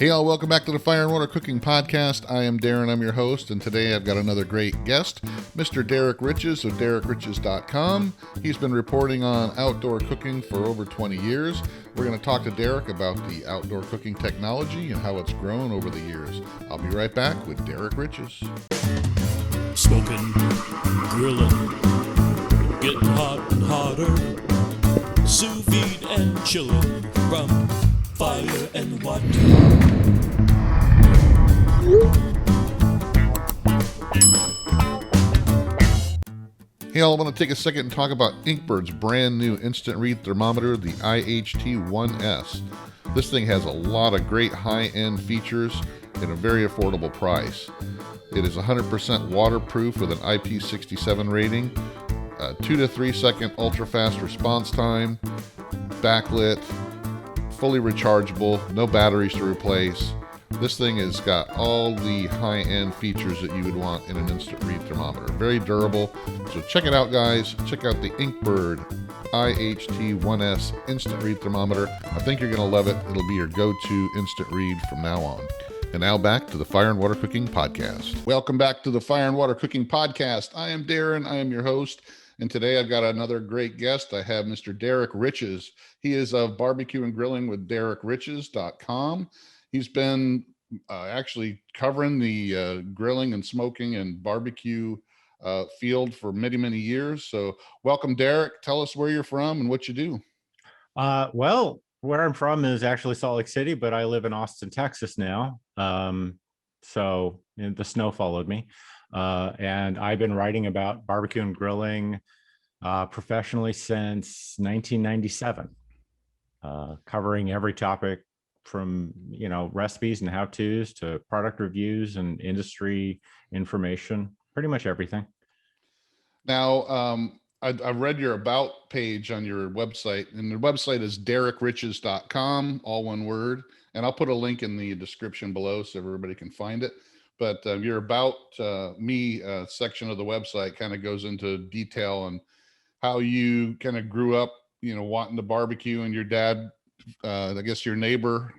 Hey all, welcome back to the Fire and Water Cooking Podcast. I am Darren, I'm your host, and today I've got another great guest, Mr. Derrick Riches of DerrickRiches.com. He's been reporting on outdoor cooking for over 20 years. We're going to talk to Derrick about the outdoor cooking technology and how it's grown over the years. I'll be right back with Derrick Riches. Smoking, grilling, getting hot and hotter, sous vide and chilling from fire and water. Hey all, I want to take a second and talk about Inkbird's brand new instant read thermometer, the IHT1S. This thing has a lot of great high-end features at a very affordable price. It is 100% waterproof with an IP67 rating, 2 to 3 second ultra-fast response time, backlit, fully rechargeable, no batteries to replace. This thing has got all the high-end features that you would want in an instant read thermometer. Very durable. So check it out, guys. Check out the Inkbird IHT1S instant read thermometer. I think you're going to love it. It'll be your go-to instant read from now on. And now back to the Fire and Water Cooking Podcast. Welcome back to the Fire and Water Cooking Podcast. I am Darren. I am your host. And today I've got another great guest. I have Mr. Derrick Riches. He is of barbecue and grilling with DerrickRiches.com. He's been actually covering the grilling and smoking and barbecue field for many, many years. So welcome, Derrick. Tell us where you're from and what you do. Well, where I'm from is actually Salt Lake City, but I live in Austin, Texas now. So the snow followed me. And I've been writing about barbecue and grilling professionally since 1997, covering every topic from, recipes and how-tos to product reviews and industry information, pretty much everything. Now, I read your about page on your website, and the website is DerrickRiches.com, all one word. And I'll put a link in the description below so everybody can find it. But your about me section of the website kind of goes into detail on how you kind of grew up, wanting to barbecue, and your dad, I guess your neighbor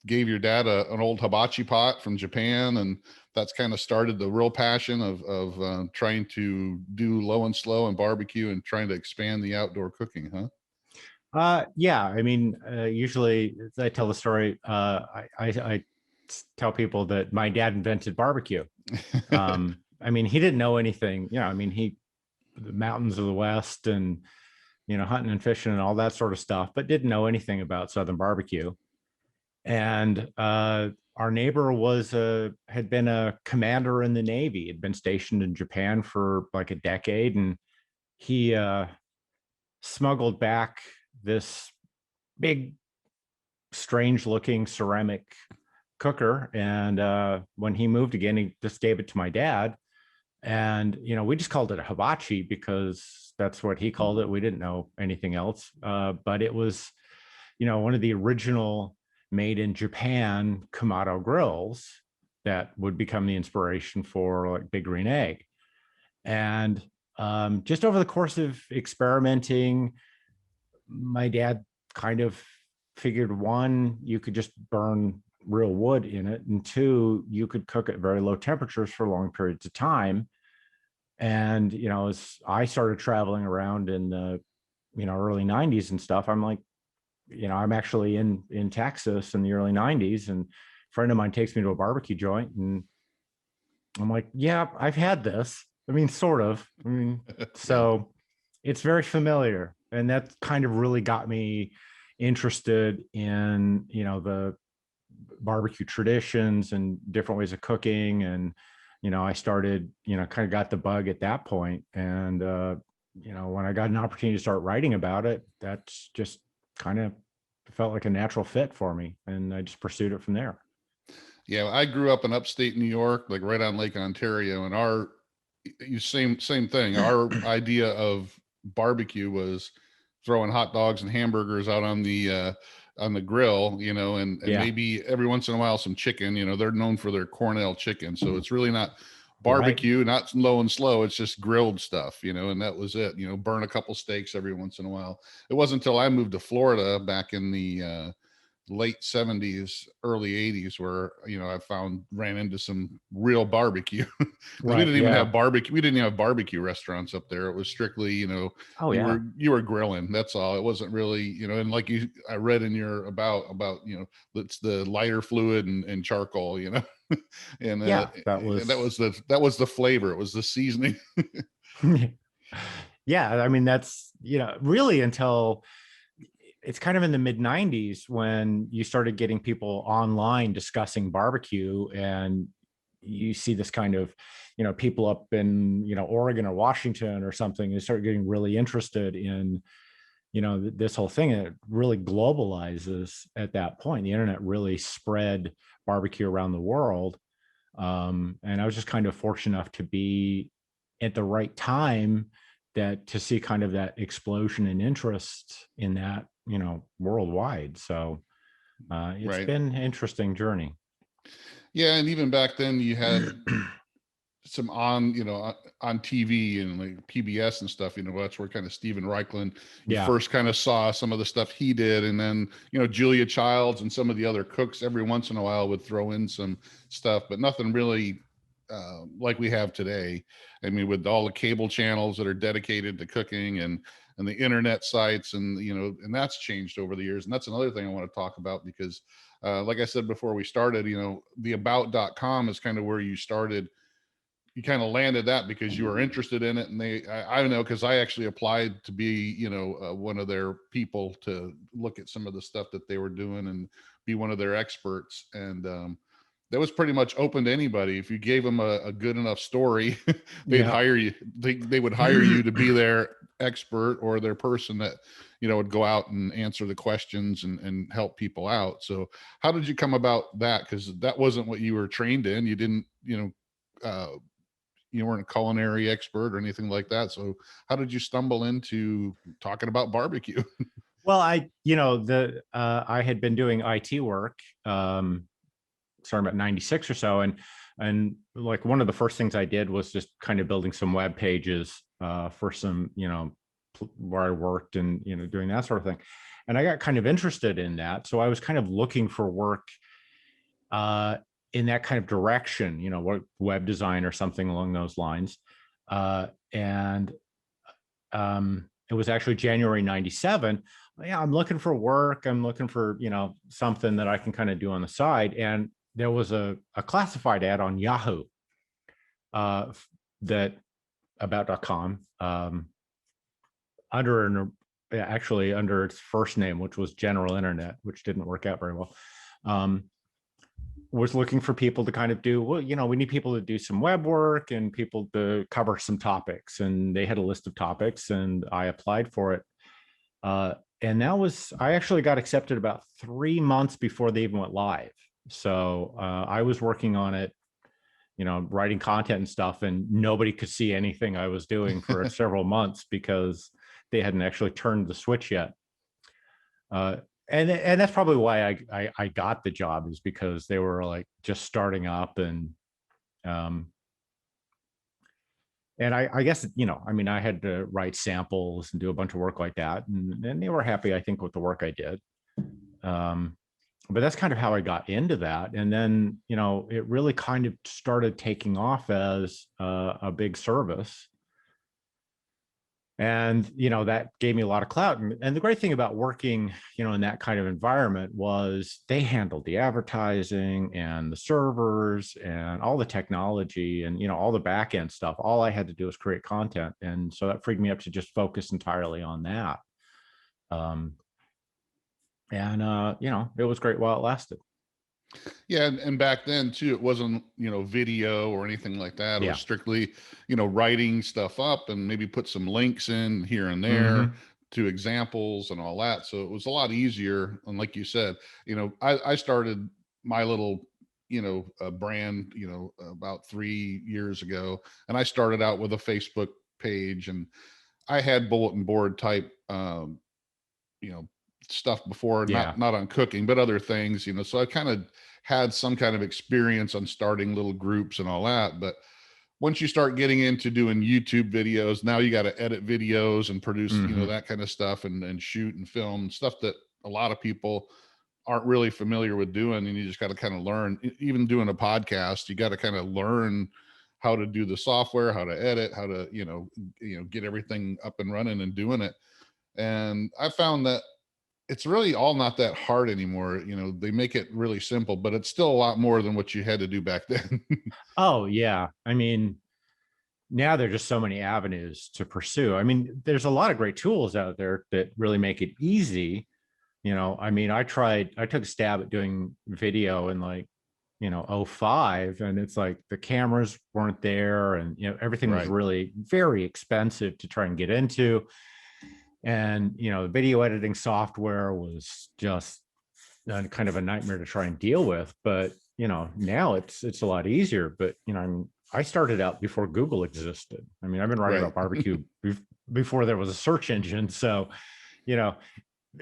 gave your dad an old hibachi pot from Japan, and that's kind of started the real passion of trying to do low and slow and barbecue and trying to expand the outdoor cooking, huh? Yeah, I mean, usually I tell the story. I tell people that my dad invented barbecue. I mean, he didn't know anything. The mountains of the West and, hunting and fishing and all that sort of stuff, but didn't know anything about Southern barbecue. And our neighbor had been a commander in the Navy, had been stationed in Japan for like a decade. And he smuggled back this big, strange looking ceramic cooker. And when he moved again, he just gave it to my dad. And, we just called it a hibachi because that's what he called it. We didn't know anything else. But it was, one of the original made in Japan Kamado grills that would become the inspiration for like Big Green Egg. And just over the course of experimenting, my dad kind of figured, one, you could just burn real wood in it, and two, you could cook at very low temperatures for long periods of time. And as I started traveling around in the early 90s and stuff, I'm like, I'm actually in Texas in the early 90s, and a friend of mine takes me to a barbecue joint, and I'm like, yeah, I've had this. I mean, sort of. So it's very familiar, and that kind of really got me interested in the barbecue traditions and different ways of cooking. And I started kind of got the bug at that point. And when I got an opportunity to start writing about it, that's just kind of felt like a natural fit for me, and I just pursued it from there. Yeah, I grew up in upstate New York, like right on Lake Ontario, and same thing. Our idea of barbecue was throwing hot dogs and hamburgers out on the grill, and yeah, maybe every once in a while some chicken. They're known for their Cornell chicken, so it's really not barbecue, right? Not low and slow. It's just grilled stuff, and that was it. Burn a couple steaks every once in a while. It wasn't until I moved to Florida back in the late 70s, early 80s, where, you know, ran into some real barbecue. 'Cause we Right. didn't even Yeah. have barbecue. We didn't even have barbecue restaurants up there. It was strictly, you know, Oh you yeah. were grilling. That's all. It wasn't really, you know, and like I read in your about, you know, it's the lighter fluid and charcoal, you know, and Yeah. That and that was. was the flavor. It was the seasoning. Yeah. I mean, that's, really until it's kind of in the mid 90s when you started getting people online discussing barbecue, and you see this kind of, people up in, Oregon or Washington or something, and start getting really interested in, this whole thing. And it really globalizes at that point. The internet really spread barbecue around the world. And I was just kind of fortunate enough to be at the right time, that to see kind of that explosion in interest in that, worldwide. So it's Right. been an interesting journey. Yeah. And even back then you had some on TV and like PBS and stuff, you know, that's where kind of Steven Reichland, you Yeah. first kind of saw some of the stuff he did. And then, you know, Julia Childs and some of the other cooks every once in a while would throw in some stuff, but nothing really like we have today. I mean, with all the cable channels that are dedicated to cooking and the internet sites, and, you know, and that's changed over the years. And that's another thing I want to talk about, because like I said before we started, you know, the about.com is kind of where you started. You kind of landed that because you were interested in it. And I don't know, because I actually applied to be, you know, one of their people to look at some of the stuff that they were doing and be one of their experts. And that was pretty much open to anybody. If you gave them a good enough story, they'd Yeah. hire you. They would hire you to be their expert or their person that, you know, would go out and answer the questions and help people out. So how did you come about that? Because that wasn't what you were trained in. You didn't, you know, you weren't a culinary expert or anything like that. So how did you stumble into talking about barbecue? Well, I had been doing IT work, starting about 96 or so. And like one of the first things I did was just kind of building some web pages for some, where I worked, and, doing that sort of thing. And I got kind of interested in that. So I was kind of looking for work in that kind of direction, what web design or something along those lines. And it was actually January 97. Yeah, I'm looking for work. I'm looking for, something that I can kind of do on the side. And there was a classified ad on Yahoo that about.com actually under its first name, which was General Internet, which didn't work out very well. Was looking for people to kind of do, well, we need people to do some web work and people to cover some topics. And they had a list of topics, and I applied for it. And I actually got accepted about 3 months before they even went live. So I was working on it, writing content and stuff, and nobody could see anything I was doing for several months because they hadn't actually turned the switch yet. And that's probably why I got the job, is because they were like just starting up. And I guess, I had to write samples and do a bunch of work like that. And they were happy, I think, with the work I did. But that's kind of how I got into that. And then, it really kind of started taking off as a big service. And, that gave me a lot of clout. And the great thing about working, in that kind of environment was they handled the advertising and the servers and all the technology and, all the back end stuff. All I had to do was create content. And so that freed me up to just focus entirely on that. It was great while it lasted. Yeah. And back then too, it wasn't, you know, video or anything like that. It Yeah. was strictly, you know, writing stuff up and maybe put some links in here and there Mm-hmm. to examples and all that. So it was a lot easier. And like you said, you know, I started my little, brand, about 3 years ago. And I started out with a Facebook page, and I had bulletin board type, you know, stuff before, Yeah. not on cooking, but other things, you know. So I kind of had some kind of experience on starting little groups and all that. But once you start getting into doing YouTube videos, now you got to edit videos and produce, Mm-hmm. that kind of stuff, and shoot and film stuff that a lot of people aren't really familiar with doing, and you just got to kind of learn. Even doing a podcast, you got to kind of learn how to do the software, how to edit, how to get everything up and running and doing it. And I found that it's really all not that hard anymore. They make it really simple, but it's still a lot more than what you had to do back then. Oh yeah. I mean, now there are just so many avenues to pursue. I mean, there's a lot of great tools out there that really make it easy. I mean, I took a stab at doing video in like, '05, and it's like the cameras weren't there, and everything was Right. really very expensive to try and get into. And the video editing software was just kind of a nightmare to try and deal with. But now it's a lot easier. But I started out before Google existed. I mean, I've been writing Right. about barbecue before there was a search engine. So,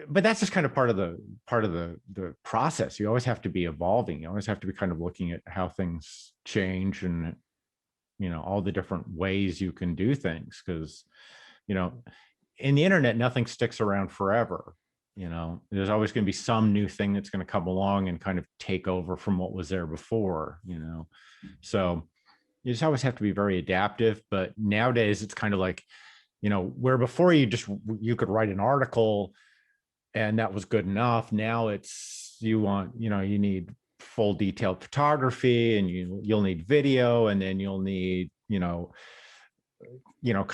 but that's just kind of part of the process. You always have to be evolving. You always have to be kind of looking at how things change, and all the different ways you can do things. Because in the internet, nothing sticks around forever. There's always going to be some new thing that's going to come along and kind of take over from what was there before. So you just always have to be very adaptive. But nowadays it's kind of like, where before you could write an article and that was good enough. Now it's, you need full detailed photography, and you'll need video, and then you'll need, kind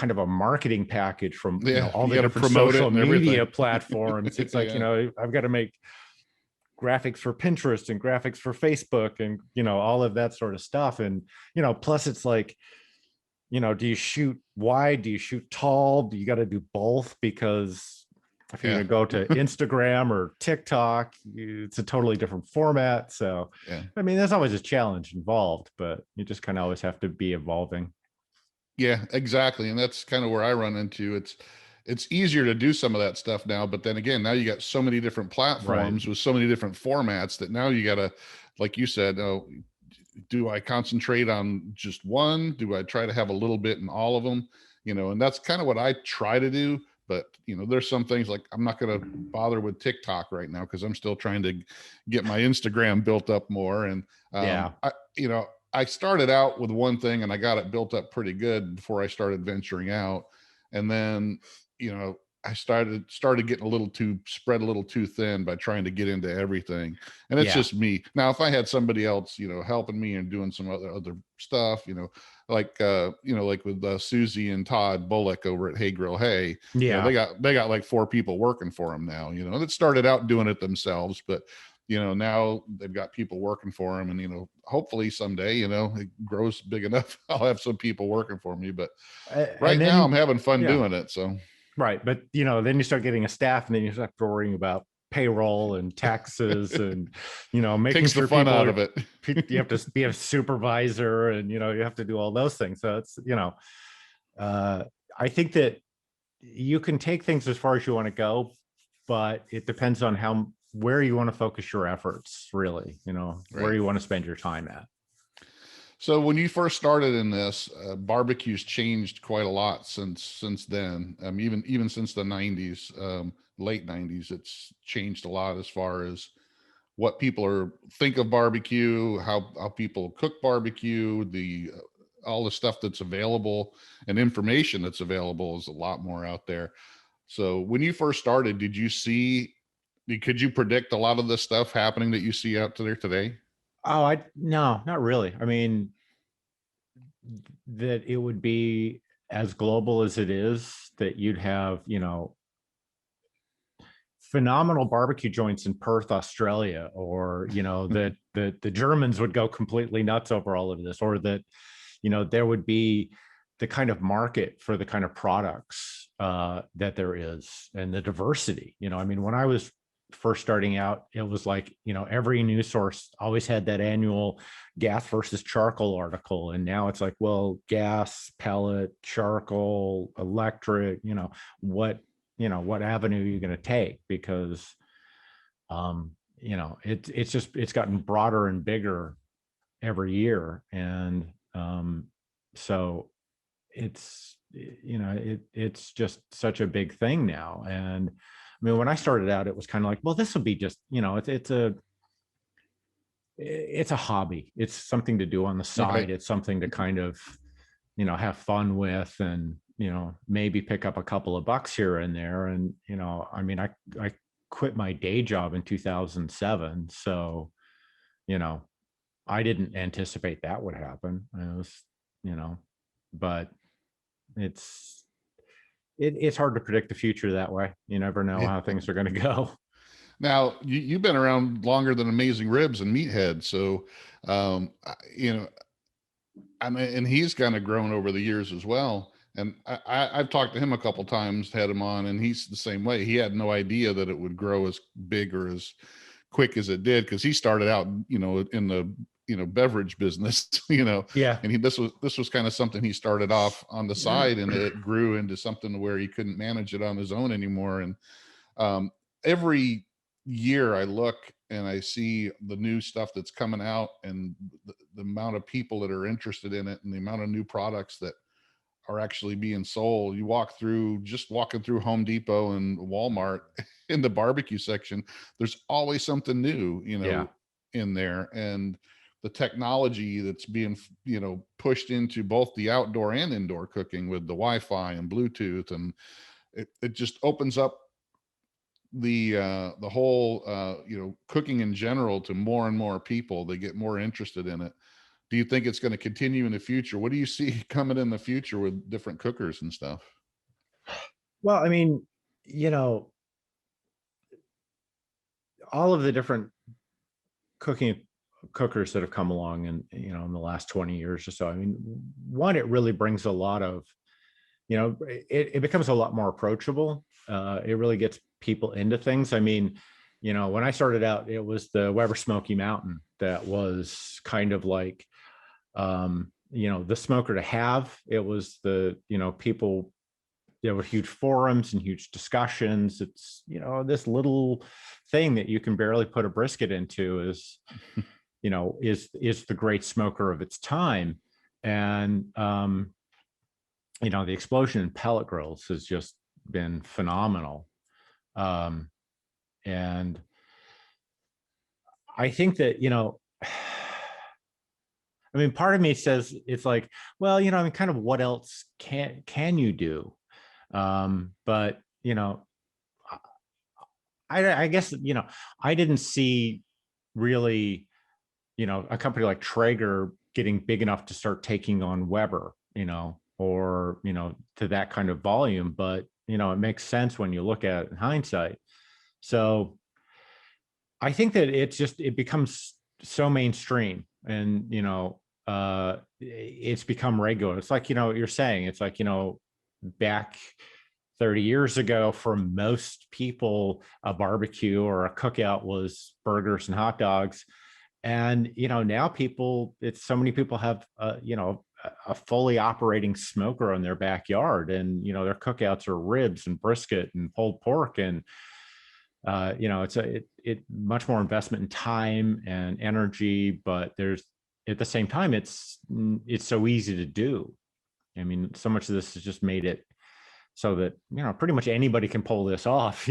of a marketing package from all the different social media platforms. It's like, I've got to make graphics for Pinterest and graphics for Facebook, and all of that sort of stuff. And plus it's like, do you shoot wide, do you shoot tall, do you got to do both? Because if you're going to go to Instagram or TikTok, it's a totally different format. So I mean, there's always a challenge involved, but you just kind of always have to be evolving. Yeah, exactly. And that's kind of where I run into. It's easier to do some of that stuff now, but then again, now you got so many different platforms with so many different formats that now you got to, like you said, do I concentrate on just one? Do I try to have a little bit in all of them? And that's kind of what I try to do. But there's some things like I'm not going to bother with TikTok right now because I'm still trying to get my Instagram built up more. And I started out with one thing and I got it built up pretty good before I started venturing out. And then, I started getting spread a little too thin by trying to get into everything. And it's just me. Now, if I had somebody else, helping me and doing some other stuff, like with Susie and Todd Bullock over at Hey Grill Hey, they got like 4 people working for them now, that started out doing it themselves, but now they've got people working for them, and hopefully someday it grows big enough, I'll have some people working for me. But right now I'm having fun doing it. So right, but then you start getting a staff, and then you start worrying about payroll and taxes, and making takes sure the fun people out of it. You have to be a supervisor, and you have to do all those things. So it's I think that you can take things as far as you want to go, but it depends on where you want to focus your efforts, really, where you want to spend your time at. So when you first started in this, barbecue's changed quite a lot since then. Even since the 90s, late 90s, it's changed a lot as far as what people think of barbecue, how people cook barbecue, all the stuff that's available and information that's available is a lot more out there. So when you first started, could you predict a lot of the stuff happening that you see out there today? Oh, no, not really. I mean, that it would be as global as it is, that you'd have, phenomenal barbecue joints in Perth, Australia, or, that the Germans would go completely nuts over all of this, or that, there would be the kind of market for the kind of products that there is, and the diversity. I mean, when I was first starting out, it was like, every news source always had that annual gas versus charcoal article. And now it's like, well, gas, pellet, charcoal, electric, what avenue are you going to take? Because, it's gotten broader and bigger every year. And so it's, it's just such a big thing now. And I mean, when I started out, it was kind of like, well, this will be just, it's a hobby. It's something to do on the side. Right. It's something to kind of, have fun with, and, maybe pick up a couple of bucks here and there. And, I mean, I quit my day job in 2007. So, I didn't anticipate that would happen. It was, but it's hard to predict the future that way. You never know Yeah. how things are going to go. Now you've been around longer than Amazing Ribs and Meathead. So, I mean, and he's kind of grown over the years as well. And I've talked to him a couple times, had him on, and he's the same way. He had no idea that it would grow as big or as quick as it did, because he started out, in the beverage business, Yeah. and this was kind of something he started off on the side, and it grew into something where he couldn't manage it on his own anymore. And every year I look and I see the new stuff that's coming out, and the amount of people that are interested in it, and the amount of new products that are actually being sold. You walking through Home Depot and Walmart in the barbecue section, there's always something new, Yeah. in there. And the technology that's being, pushed into both the outdoor and indoor cooking with the Wi-Fi and Bluetooth, and it just opens up the whole cooking in general to more and more people. They get more interested in it. Do you think it's going to continue in the future? What do you see coming in the future with different cookers and stuff? Well, I mean, all of the different cookers that have come along in the last 20 years or so. I mean, one, it really brings a lot of, it becomes a lot more approachable. It really gets people into things. I mean, when I started out, it was the Weber Smoky Mountain that was kind of like, the smoker to have. It was the, people, there were huge forums and huge discussions. It's, this little thing that you can barely put a brisket into is the great smoker of its time. And, the explosion in pellet grills has just been phenomenal. And I think that, I mean, part of me says it's like, well, I mean, kind of what else can you do? But, I guess, I didn't see really, a company like Traeger getting big enough to start taking on Weber, or, to that kind of volume. But, it makes sense when you look at it in hindsight. So I think that it becomes so mainstream, and, it's become regular. It's like, you're saying, it's like, back 30 years ago, for most people, a barbecue or a cookout was burgers and hot dogs. And, now it's so many people have, a fully operating smoker in their backyard, and, their cookouts are ribs and brisket and pulled pork. And, it's much more investment in time and energy, but at the same time, it's so easy to do. I mean, so much of this has just made it so that, pretty much anybody can pull this off,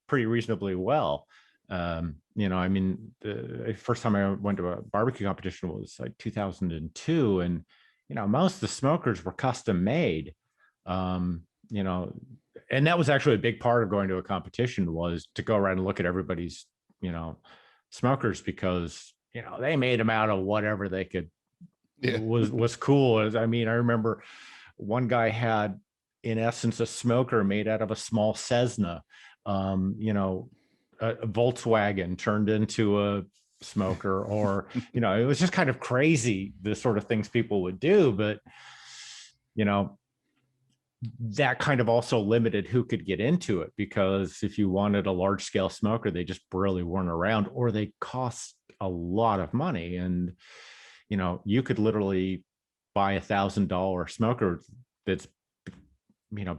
pretty reasonably well. I mean, the first time I went to a barbecue competition was like 2002. And, most of the smokers were custom made, and that was actually a big part of going to a competition, was to go around and look at everybody's, smokers, because, they made them out of whatever they could, was cool. I mean, I remember one guy had, in essence, a smoker made out of a small Cessna, a Volkswagen turned into a smoker, or, it was just kind of crazy, the sort of things people would do. But, that kind of also limited who could get into it, because if you wanted a large scale smoker, they just really weren't around, or they cost a lot of money. And, you could literally buy $1,000 smoker that's,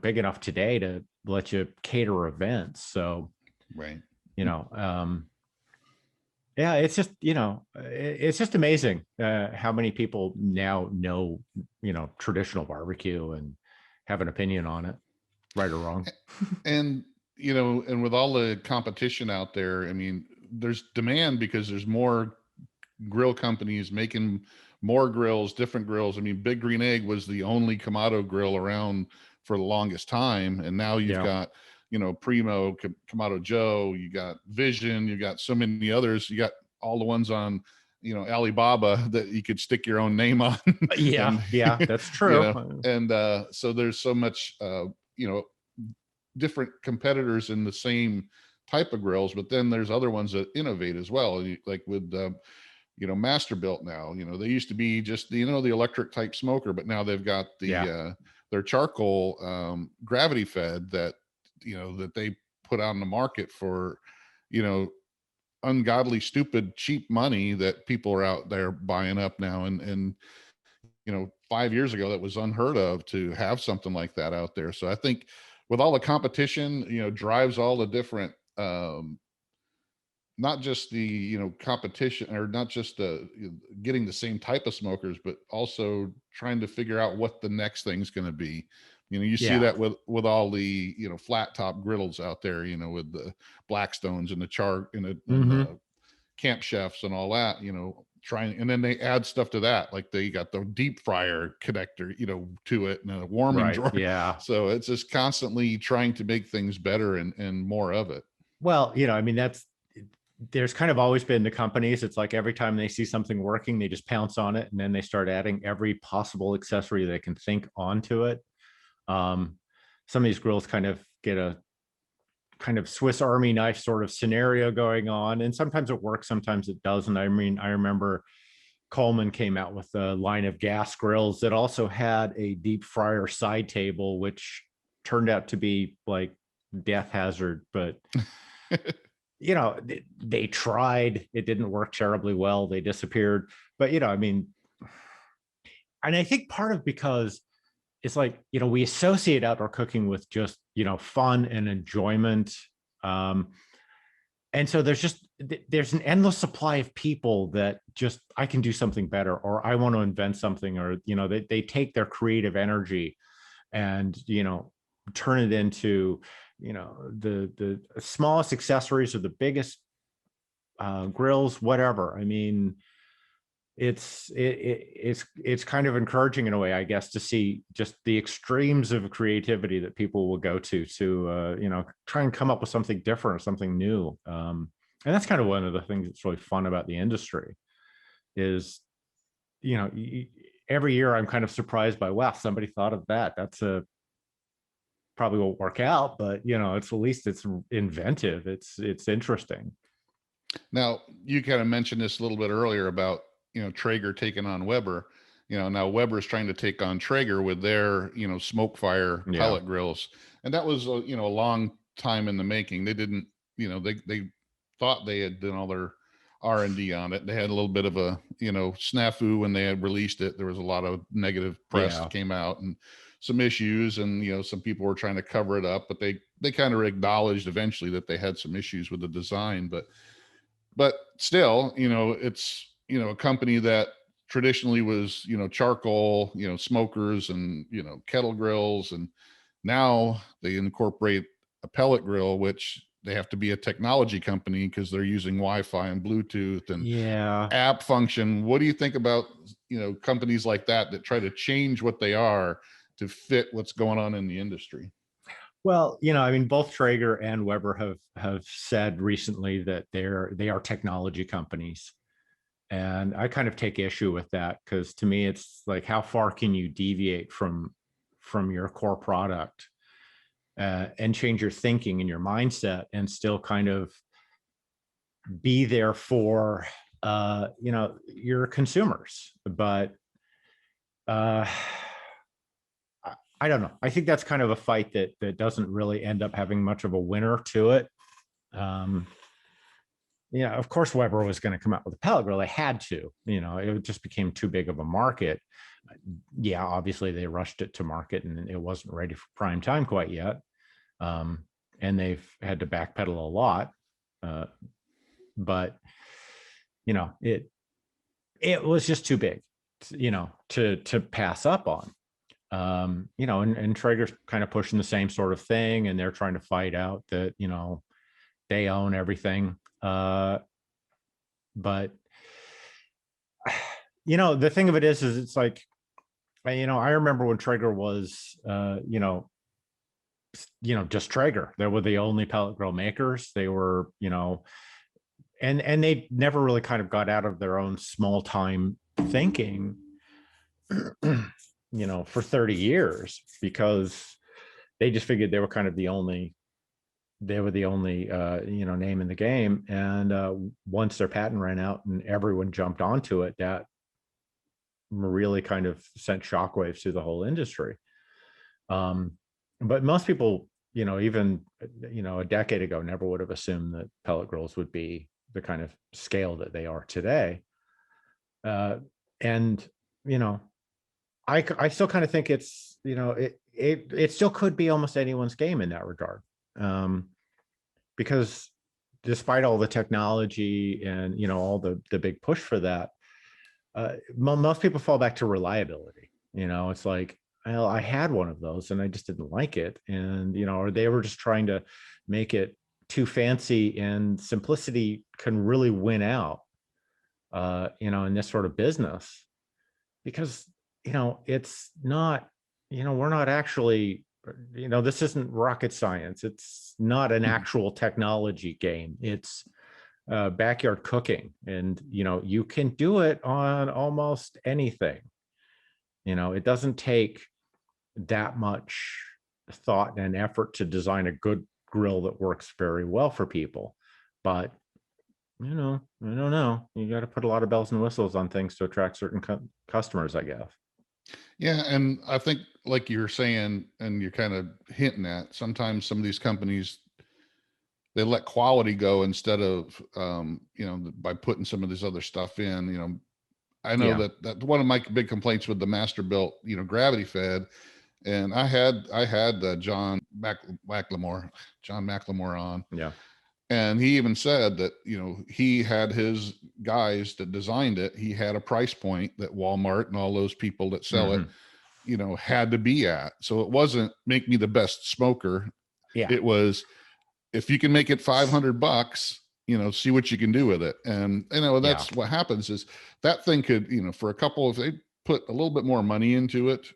big enough today to let you cater events. So, Right. Yeah, it's just, it's just amazing how many people now know, traditional barbecue and have an opinion on it, right or wrong. And, and with all the competition out there, I mean, there's demand because there's more grill companies making more grills, different grills. I mean, Big Green Egg was the only Kamado grill around for the longest time. And now you've Yeah. got, Primo, Kamado Joe, you got Vision, you got so many others. You got all the ones on, Alibaba that you could stick your own name on. Yeah, And, yeah, that's true. so there's so much, different competitors in the same type of grills, but then there's other ones that innovate as well. Like with, Masterbuilt now, they used to be just, the electric type smoker, but now they've got their charcoal, gravity fed that, that they put out in the market for, ungodly, stupid, cheap money that people are out there buying up now. And 5 years ago, that was unheard of to have something like that out there. So I think with all the competition, drives all the different, not just the, competition, or not just getting the same type of smokers, but also trying to figure out what the next thing's going to be. You see Yeah. that with all the, flat top griddles out there, with the Blackstones and the and the Camp Chefs and all that, trying, and then they add stuff to that, like they got the deep fryer connector, to it, and a warming Right. drawer. Yeah. So it's just constantly trying to make things better and more of it. Well, I mean, there's kind of always been the companies. It's like every time they see something working, they just pounce on it, and then they start adding every possible accessory they can think onto it. Some of these grills kind of get a kind of Swiss Army knife sort of scenario going on, and sometimes it works, sometimes it doesn't. I mean, I remember Coleman came out with a line of gas grills that also had a deep fryer side table, which turned out to be like death hazard, but they tried, it didn't work terribly well, they disappeared. But I mean, and I think part of because it's like, we associate outdoor cooking with just, fun and enjoyment. And so there's an endless supply of people that just, I can do something better, or I want to invent something, or, they take their creative energy and, turn it into, the smallest accessories or the biggest grills, whatever. I mean, it's kind of encouraging in a way, I guess, to see just the extremes of creativity that people will go to try and come up with something different or something new. And that's kind of one of the things that's really fun about the industry is, every year I'm kind of surprised by, wow, somebody thought of that. That's probably won't work out, but it's at least it's inventive. It's interesting. Now, you kind of mentioned this a little bit earlier about, Traeger taking on Weber. Now Weber is trying to take on Traeger with their, smoke fire pellet grills. And that was, a long time in the making. They didn't, they thought they had done all their R&D on it. They had a little bit of a, snafu when they had released it. There was a lot of negative press that came out and some issues, and, some people were trying to cover it up, but they kind of acknowledged eventually that they had some issues with the design, but still, it's, a company that traditionally was, charcoal, smokers and, kettle grills. And now they incorporate a pellet grill, which they have to be a technology company because they're using Wi-Fi and Bluetooth and app function. What do you think about, companies like that try to change what they are to fit what's going on in the industry? Well, I mean, both Traeger and Weber have said recently that they are technology companies. And I kind of take issue with that, because to me, it's like, how far can you deviate from your core product and change your thinking and your mindset and still kind of be there for, your consumers? But I don't know. I think that's kind of a fight that doesn't really end up having much of a winner to it. Of course, Weber was going to come out with a pellet grill. They had to, it just became too big of a market. Yeah, obviously they rushed it to market and it wasn't ready for prime time quite yet. And they've had to backpedal a lot. But, it was just too big, to pass up on. And Traeger's kind of pushing the same sort of thing, and they're trying to fight out that, they own everything. But the thing of it is it's like, I remember when Traeger was, just Traeger. They were the only pellet grill makers. They were, and they never really kind of got out of their own small time thinking, for 30 years, because they just figured they were kind of the only name in the game. And once their patent ran out and everyone jumped onto it, that really kind of sent shockwaves through the whole industry. But most people, even a decade ago, never would have assumed that pellet grills would be the kind of scale that they are today. And I still kind of think it's, it still could be almost anyone's game in that regard. Because despite all the technology and, all the big push for that, most people fall back to reliability. It's like, well, I had one of those and I just didn't like it. And, or they were just trying to make it too fancy, and simplicity can really win out, in this sort of business, because, it's not, we're not actually, this isn't rocket science. It's not an actual technology game. It's backyard cooking, and, you can do it on almost anything. It doesn't take that much thought and effort to design a good grill that works very well for people. But, I don't know. You got to put a lot of bells and whistles on things to attract certain customers, I guess. Yeah, and I think like you're saying, and you're kind of hinting at, sometimes some of these companies, they let quality go instead of, by putting some of this other stuff in. I know Yeah. that one of my big complaints with the Masterbuilt, gravity fed, and I had John McLemore on, Yeah. and he even said that, he had his guys that designed it. He had a price point that Walmart and all those people that sell it, had to be at. So it wasn't make me the best smoker. Yeah. It was, if you can make it $500, see what you can do with it. And, that's what happens is that thing could, for a couple, if they put a little bit more money into it,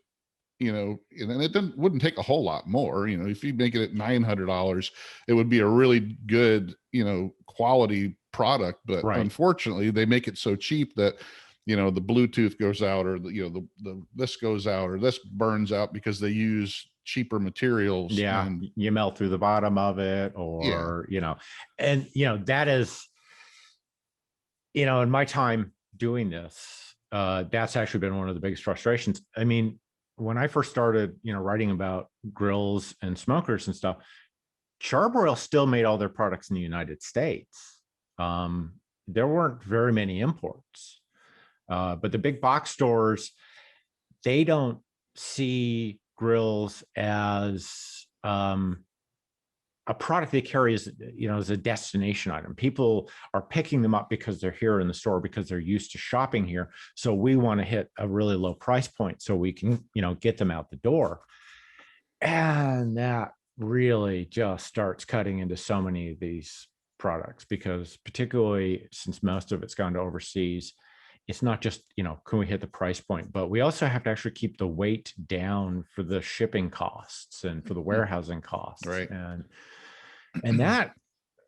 and it wouldn't take a whole lot more. If you make it at $900, it would be a really good, quality product. But unfortunately, they make it so cheap that, the Bluetooth goes out, or the this goes out, or this burns out because they use cheaper materials. Yeah. And you melt through the bottom of it, or, and, that is, in my time doing this, that's actually been one of the biggest frustrations. I mean, when I first started, writing about grills and smokers and stuff, Charbroil still made all their products in the United States. There weren't very many imports, but the big box stores, they don't see grills as a product they carry as a destination item. People are picking them up because they're here in the store, because they're used to shopping here. So we want to hit a really low price point so we can, get them out the door. And that really just starts cutting into so many of these products, because particularly since most of it's gone to overseas, it's not just, can we hit the price point, but we also have to actually keep the weight down for the shipping costs and for the warehousing costs. Right. And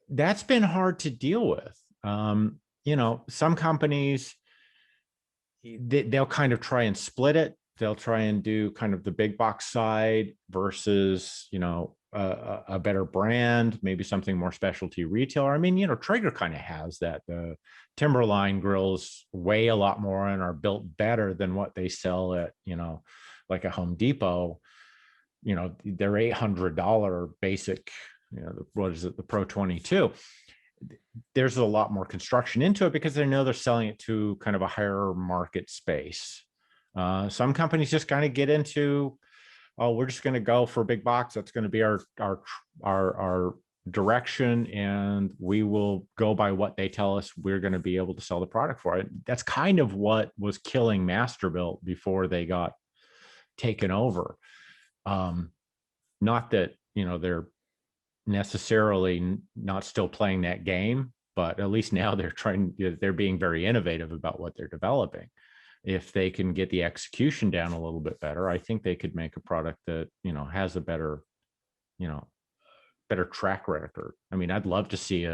that's been hard to deal with. Some companies, they'll kind of try and split it. They'll try and do kind of the big box side versus, a better brand, maybe something more specialty retailer. I mean, Traeger kind of has that. The Timberline grills weigh a lot more and are built better than what they sell at, like a Home Depot. Their $800 basic, what is it, the Pro 22. There's a lot more construction into it because they know they're selling it to kind of a higher market space. Some companies just kind of get into, oh, we're just going to go for a big box. That's going to be our direction, and we will go by what they tell us we're going to be able to sell the product for. It. That's kind of what was killing Masterbuilt before they got, taken over. Not that, they're necessarily not still playing that game, but at least now they're being very innovative about what they're developing. If they can get the execution down a little bit better, I think they could make a product that, has a better track record. I mean, I'd love to see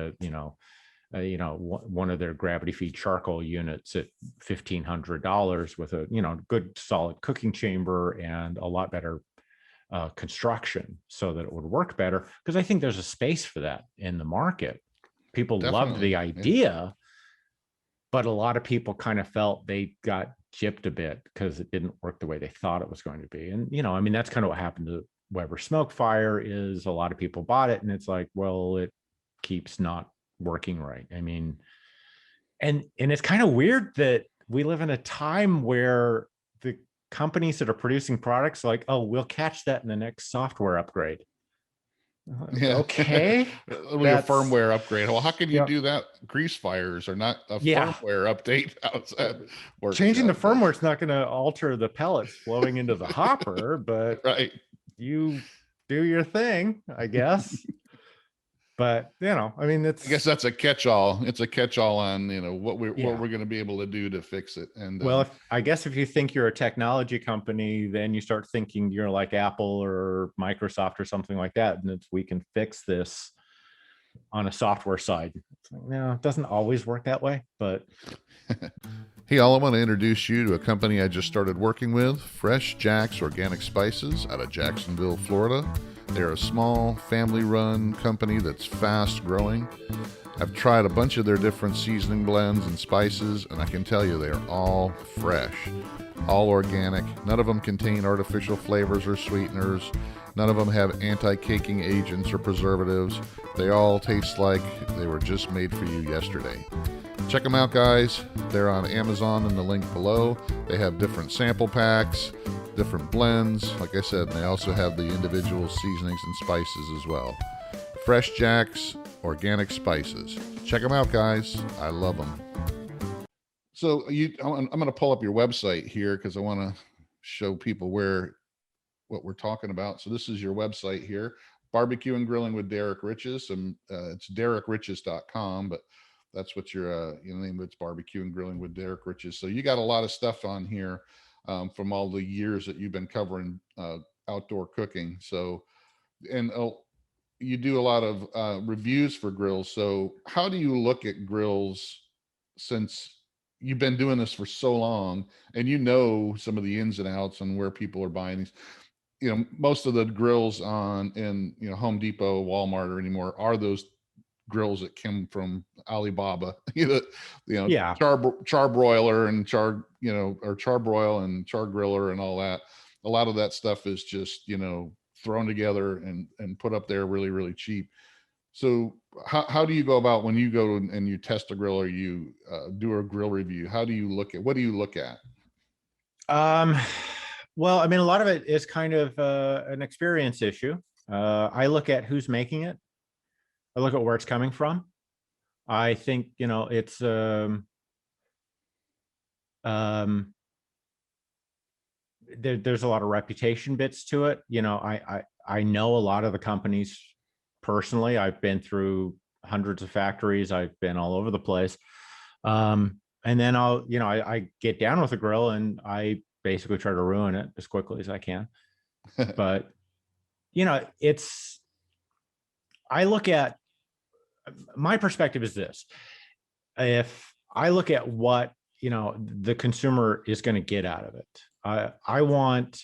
one of their gravity feed charcoal units at $1,500 with a, good solid cooking chamber and a lot better construction so that it would work better. Because I think there's a space for that in the market. People loved the idea, but a lot of people kind of felt they got gypped a bit because it didn't work the way they thought it was going to be. And, that's kind of what happened to Weber Smokefire. Is a lot of people bought it and it's like, well, it keeps not working right. I mean, and it's kind of weird that we live in a time where the companies that are producing products like, oh, we'll catch that in the next software upgrade. Yeah. Okay. It'll be a firmware upgrade. Well, how can you do that? Grease fires are not a firmware update. How's that work? Changing the firmware is not going to alter the pellets flowing into the hopper, but right. You do your thing, I guess. But I guess that's a catch-all. It's a catch-all on what we're going to be able to do to fix it. And well, I guess if you think you're a technology company, then you start thinking you're like Apple or Microsoft or something like that, and we can fix this on a software side. It doesn't always work that way, but. Hey, all, I want to introduce you to a company I just started working with, Fresh Jack's Organic Spices out of Jacksonville, Florida. They're a small, family-run company that's fast-growing. I've tried a bunch of their different seasoning blends and spices, and I can tell you they're all fresh, all organic. None of them contain artificial flavors or sweeteners. None of them have anti-caking agents or preservatives. They all taste like they were just made for you yesterday. Check them out, guys. They're on Amazon in the link below. They have different sample packs, different blends. Like I said, they also have the individual seasonings and spices as well. Fresh Jack's Organic Spices. Check them out, guys. I love them. So I'm going to pull up your website here because I want to show people what we're talking about. So this is your website here, Barbecue and Grilling with Derrick Riches. And it's DerrickRiches.com, but that's what your name. It's Barbecue and Grilling with Derrick Riches. So you got a lot of stuff on here from all the years that you've been covering outdoor cooking. So, and you do a lot of reviews for grills. So how do you look at grills since you've been doing this for so long and some of the ins and outs and where people are buying these? Most of the grills in Home Depot, Walmart or anymore are those grills that came from Alibaba, charbroiler and or charbroil and char griller and all that. A lot of that stuff is just, thrown together and put up there really, really cheap. So how do you go about when you go and you test a grill or you do a grill review? What do you look at? Well, I mean, a lot of it is kind of an experience issue. I look at who's making it. I look at where it's coming from. I think, it's there's a lot of reputation bits to it. I know a lot of the companies personally. I've been through hundreds of factories. I've been all over the place. And then I get down with a grill and I basically try to ruin it as quickly as I can. But, I look at, my perspective is this. If I look at what, the consumer is going to get out of it, I want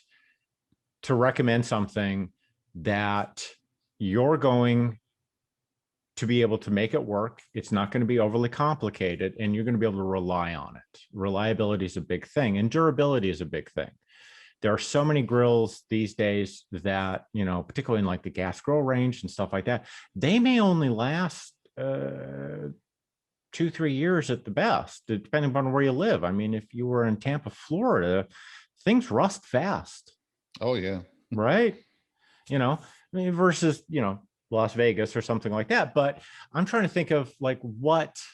to recommend something that you're going to be able to make it work. It's not going to be overly complicated and you're going to be able to rely on it. Reliability is a big thing and durability is a big thing. There are so many grills these days that, particularly in like the gas grill range and stuff like that, they may only last 2-3 years at the best, depending on where you live. I mean, if you were in Tampa, Florida, things rust fast. Oh, yeah. Right. Versus, Las Vegas or something like that. But I'm trying to think of like what's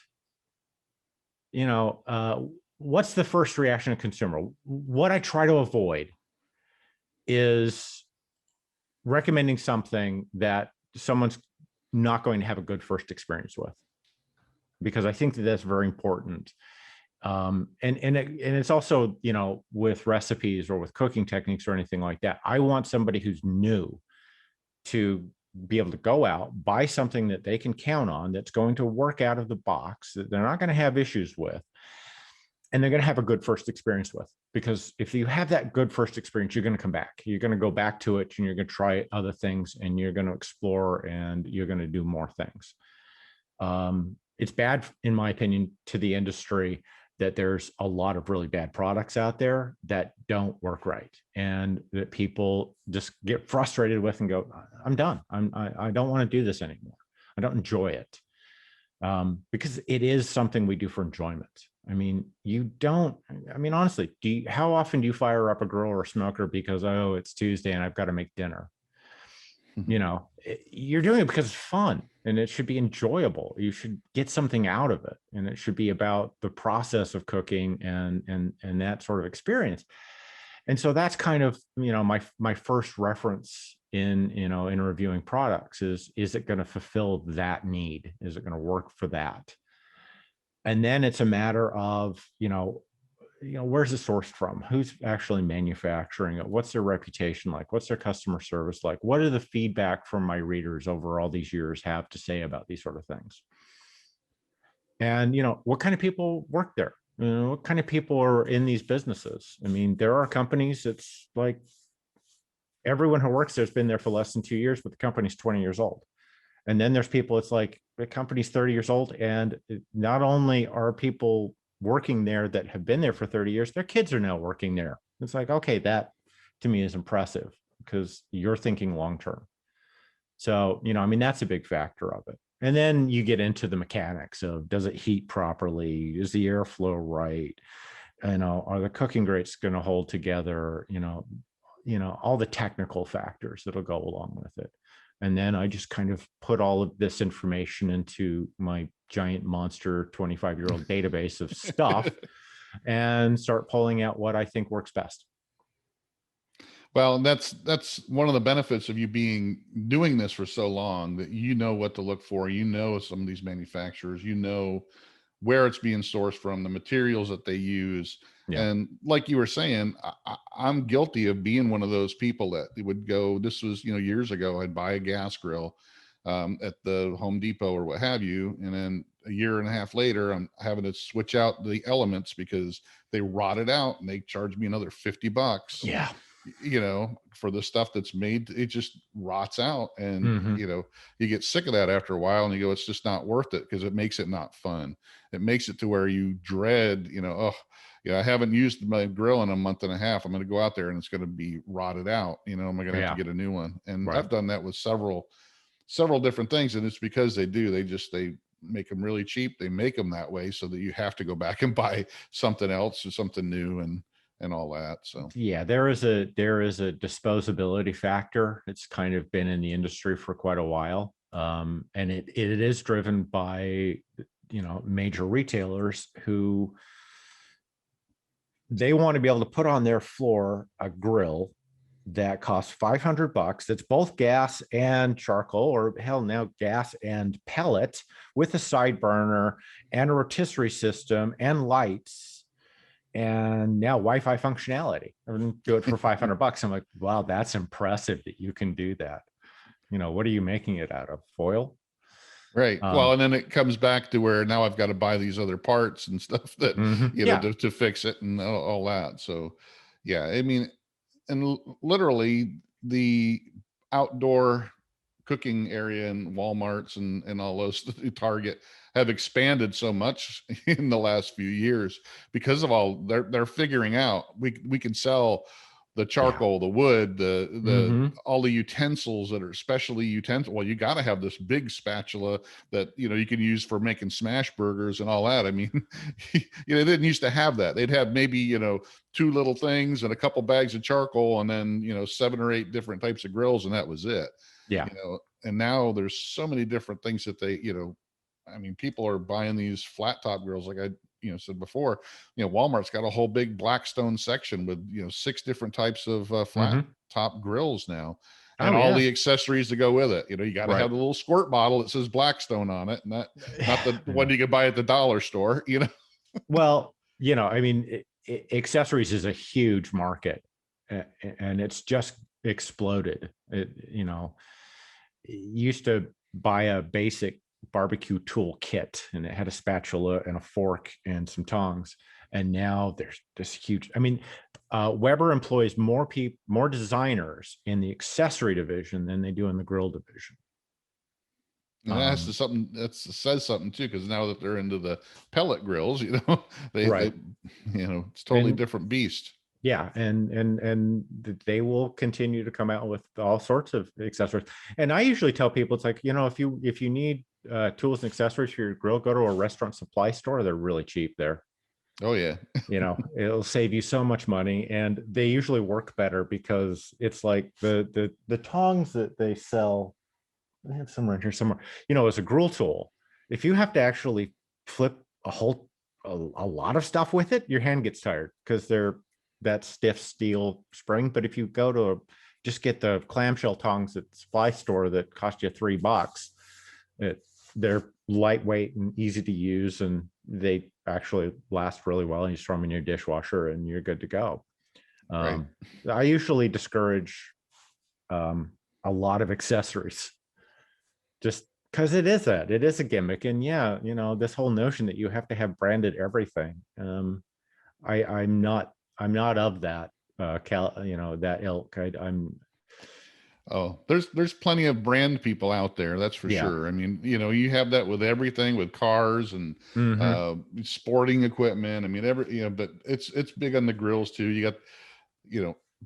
the first reaction of consumer? What I try to avoid is recommending something that someone's not going to have a good first experience with, because I think that that's very important. And it's also, you know, with recipes or with cooking techniques or anything like that, I want somebody who's new to be able to go out, buy something that they can count on, that's going to work out of the box, that they're not going to have issues with, and they're going to have a good first experience with. Because if you have that good first experience, you're going to come back, you're going to go back to it, and you're going to try other things, and you're going to explore, and you're going to do more things. It's bad, in my opinion, to the industry that there's a lot of really bad products out there that don't work right, and that people just get frustrated with and go, I'm done. I don't want to do this anymore. I don't enjoy it. Because it is something we do for enjoyment. I mean, honestly, how often do you fire up a grill or a smoker because, oh, it's Tuesday and I've got to make dinner? You know, you're doing it because it's fun, and it should be enjoyable. You should get something out of it, and it should be about the process of cooking and that sort of experience. And so that's kind of, you know, my first reference in reviewing products is it going to fulfill that need? Is it going to work for that? And then it's a matter of, where's it sourced from? Who's actually manufacturing it? What's their reputation like? What's their customer service like? What do the feedback from my readers over all these years have to say about these sort of things? And, what kind of people work there? What kind of people are in these businesses? I mean, there are companies that's like everyone who works there has been there for less than 2 years, but the company's 20 years old. And then there's people, it's like the company's 30 years old. And not only are people working there that have been there for 30 years, their kids are now working there. It's like, okay, that to me is impressive because you're thinking long-term. So, that's a big factor of it. And then you get into the mechanics of, does it heat properly? Is the airflow right? Are the cooking grates going to hold together? All the technical factors that'll go along with it. And then I just kind of put all of this information into my giant monster 25-year-old database of stuff and start pulling out what I think works best. Well, that's one of the benefits of you doing this for so long, that you know what to look for. Some of these manufacturers, where it's being sourced from, the materials that they use. Yeah. And like you were saying, I'm guilty of being one of those people that would go, this was, years ago, I'd buy a gas grill at the Home Depot or what have you. And then a year and a half later, I'm having to switch out the elements because they rotted out and they charged me another $50. Yeah. For the stuff that's made, it just rots out. And, you get sick of that after a while, and you go, it's just not worth it, because it makes it not fun. It makes it to where you dread, I haven't used my grill in a month and a half. I'm going to go out there and it's going to be rotted out. Am I going to have to get a new one? And right. I've done that with several different things. And it's because they make them really cheap. They make them that way so that you have to go back and buy something else or something new and all that. So yeah, there is a disposability factor. It's kind of been in the industry for quite a while. And it is driven by, major retailers who they want to be able to put on their floor a grill that costs $500. That's both gas and charcoal, or hell, now gas and pellet, with a side burner and a rotisserie system and lights, and now Wi-Fi functionality. And do it for $500. I'm like, wow, that's impressive that you can do that. What are you making it out of? Foil? Right. Well, and then it comes back to where now I've got to buy these other parts and stuff that, to fix it and all that. So, yeah, I mean, and literally the outdoor cooking area in Walmarts and all those, Target, have expanded so much in the last few years because of all they're figuring out. We can sell the charcoal, the wood, the all the utensils that are specialty utensils. Well, you got to have this big spatula that you can use for making smash burgers and all that. I mean, they didn't used to have that. They'd have maybe 2 little things and a couple bags of charcoal, and then 7 or 8 different types of grills, and that was it. Yeah. And now there's so many different things that they I mean, people are buying these flat top grills. Like said before, Walmart's got a whole big Blackstone section with 6 different types of flat top grills now, and all the accessories to go with it. You got to have the little squirt bottle that says Blackstone on it, and not the one you can buy at the dollar store. Well, I mean, accessories is a huge market, and it's just exploded. You used to buy a basic barbecue tool kit, and it had a spatula and a fork and some tongs. And now there's this huge. I mean, Weber employs more designers in the accessory division than they do in the grill division. And that says something too, because now that they're into the pellet grills, they it's totally different beast. Yeah, and they will continue to come out with all sorts of accessories. And I usually tell people, it's like, if you need tools and accessories for your grill, go to a restaurant supply store. They're really cheap there. Oh yeah. It'll save you so much money, and they usually work better because it's like the tongs that they sell. I have some right here somewhere. As a grill tool, if you have to actually flip a lot of stuff with it, your hand gets tired because they're that stiff steel spring. But if you go to just get the clamshell tongs at the supply store that cost you $3, they're lightweight and easy to use, and they actually last really well. And you just throw them in your dishwasher and you're good to go. I usually discourage a lot of accessories, just because it is a gimmick. And this whole notion that you have to have branded everything. I'm not of that that ilk. There's plenty of brand people out there, that's for sure. I mean, you have that with everything, with cars and sporting equipment. I mean, but it's big on the grills too. You got,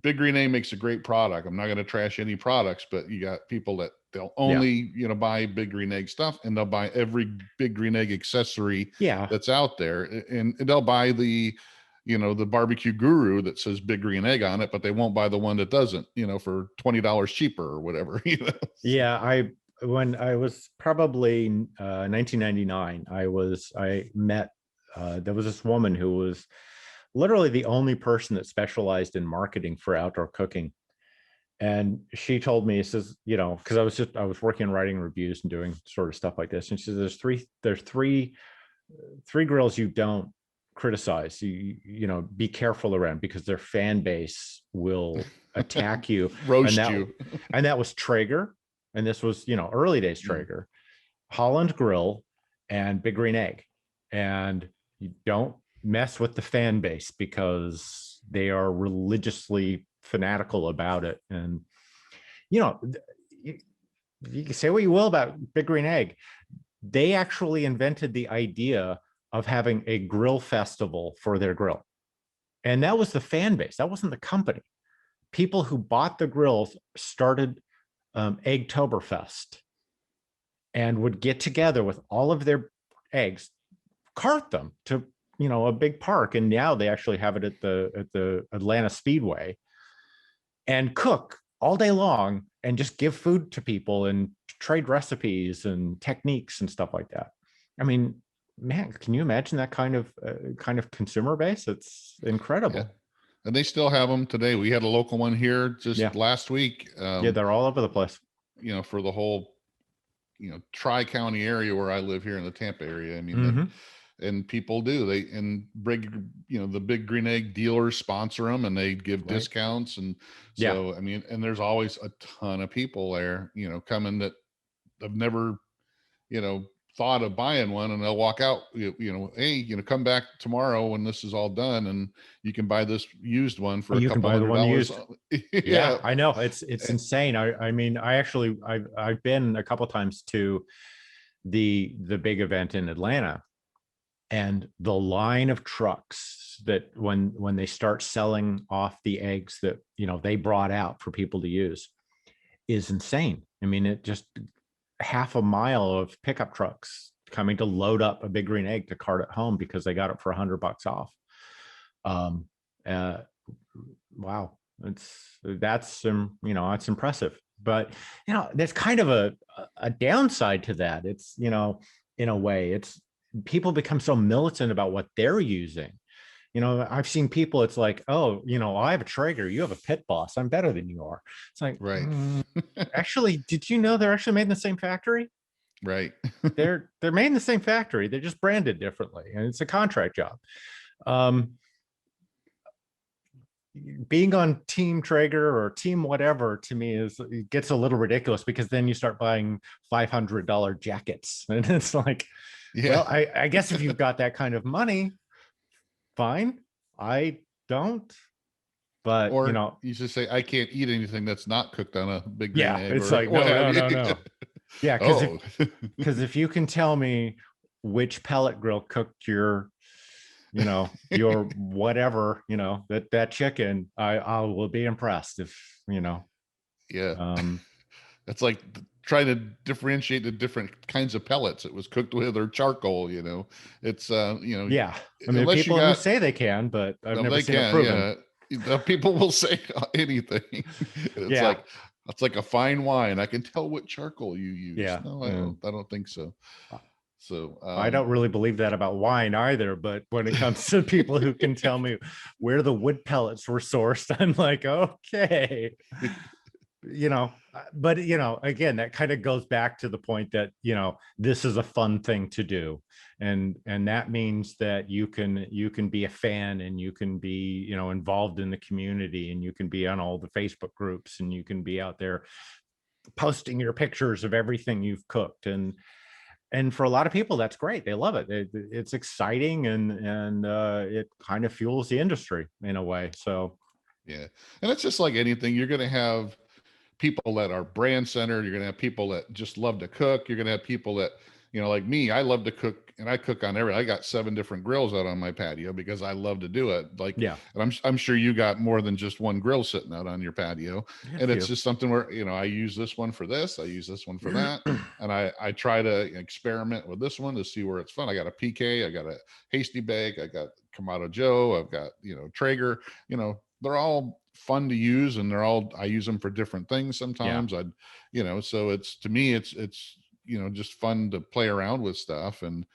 Big Green Egg makes a great product. I'm not going to trash any products, but you got people that they'll only buy Big Green Egg stuff, and they'll buy every Big Green Egg accessory that's out there, and they'll buy the barbecue guru that says Big Green Egg on it, but they won't buy the one that doesn't, for $20 cheaper or whatever. Yeah. When I was probably 1999, I met, there was this woman who was literally the only person that specialized in marketing for outdoor cooking. And she told me, says, because I was working on writing reviews and doing sort of stuff like this. And she says, there's three grills you don't criticize, be careful around, because their fan base will attack you, roast you. And that was Traeger, and this was early days Traeger, Holland Grill, and Big Green Egg. And you don't mess with the fan base because they are religiously fanatical about it. And you can say what you will about Big Green Egg, they actually invented the idea of having a grill festival for their grill. And that was the fan base. That wasn't the company. People who bought the grills started Eggtoberfest and would get together with all of their eggs, cart them to, a big park. And now they actually have it at the Atlanta Speedway, and cook all day long and just give food to people and trade recipes and techniques and stuff like that. I mean, man, can you imagine that kind of consumer base? It's incredible. Yeah. And they still have them today. We had a local one here just last week. They're all over the place. For the whole, tri-county area where I live here in the Tampa area. I mean, and people do. The Big Green Egg dealers sponsor them, and they give discounts. And so, I mean, and there's always a ton of people there, coming that have never, thought of buying one, and they'll walk out, hey, come back tomorrow when this is all done, and you can buy this used one for a couple $100. Yeah, I know, it's insane. I mean, I've been a couple times to the big event in Atlanta, and the line of trucks that when they start selling off the eggs that they brought out for people to use is insane. I mean, it just half a mile of pickup trucks coming to load up a Big Green Egg to cart it home because they got it for $100 off. Wow, that's it's impressive. But there's kind of a downside to that. It's in a way, people become so militant about what they're using. I've seen people, it's like, oh, I have a Traeger, you have a Pit Boss, I'm better than you are. It's like, Right. actually, did you know they're actually made in the same factory? Right. They're made in the same factory. They're just branded differently, and it's a contract job. Um, Being on Team Traeger or Team whatever, to me, it gets a little ridiculous, because then you start buying $500 jackets, and it's like, well, Yeah. I guess if you've got that kind of money, fine. I don't, but Or you should say, I can't eat anything that's not cooked on a Big Green yeah, Egg, it's or like, what no, have no, you. no, no. Yeah, Oh, because if you can tell me which pellet grill cooked your your whatever, that chicken, I will be impressed. If yeah. um That's like trying to differentiate the different kinds of pellets it was cooked with, or charcoal. It's yeah, I mean, unless you people who got, say they can, but I've well, never they seen it can, proven. yeah. The people will say anything. Yeah, It's like a fine wine. I can tell what charcoal you use. yeah, No, and I don't think so. So, I don't really believe that about wine either, but when it comes to people who can tell me where the wood pellets were sourced, I'm like, okay. But again, that kind of goes back to the point that this is a fun thing to do, and that means that you can be a fan, and you can be involved in the community, and you can be on all the Facebook groups, and you can be out there posting your pictures of everything you've cooked, and for a lot of people, that's great. They love it. It's exciting, and it kind of fuels the industry in a way. So yeah. And it's just like anything. You're going to have people that are brand centered. You're going to have people that just love to cook. You're going to have people that, like me, I love to cook, and I cook on I got 7 different grills out on my patio because I love to do it. Like, yeah, and I'm sure you got more than just one grill sitting out on your patio. a And it's few. just something where, I use this one for this, I use this one for that. And I try to experiment with this one to see where it's fun. I got a PK, I got a Hasty Bake, I got Kamado Joe, I've got, Traeger, they're all fun to use, and I use them for different things. Yeah. Sometimes so it's, to me, it's just fun to play around with stuff, and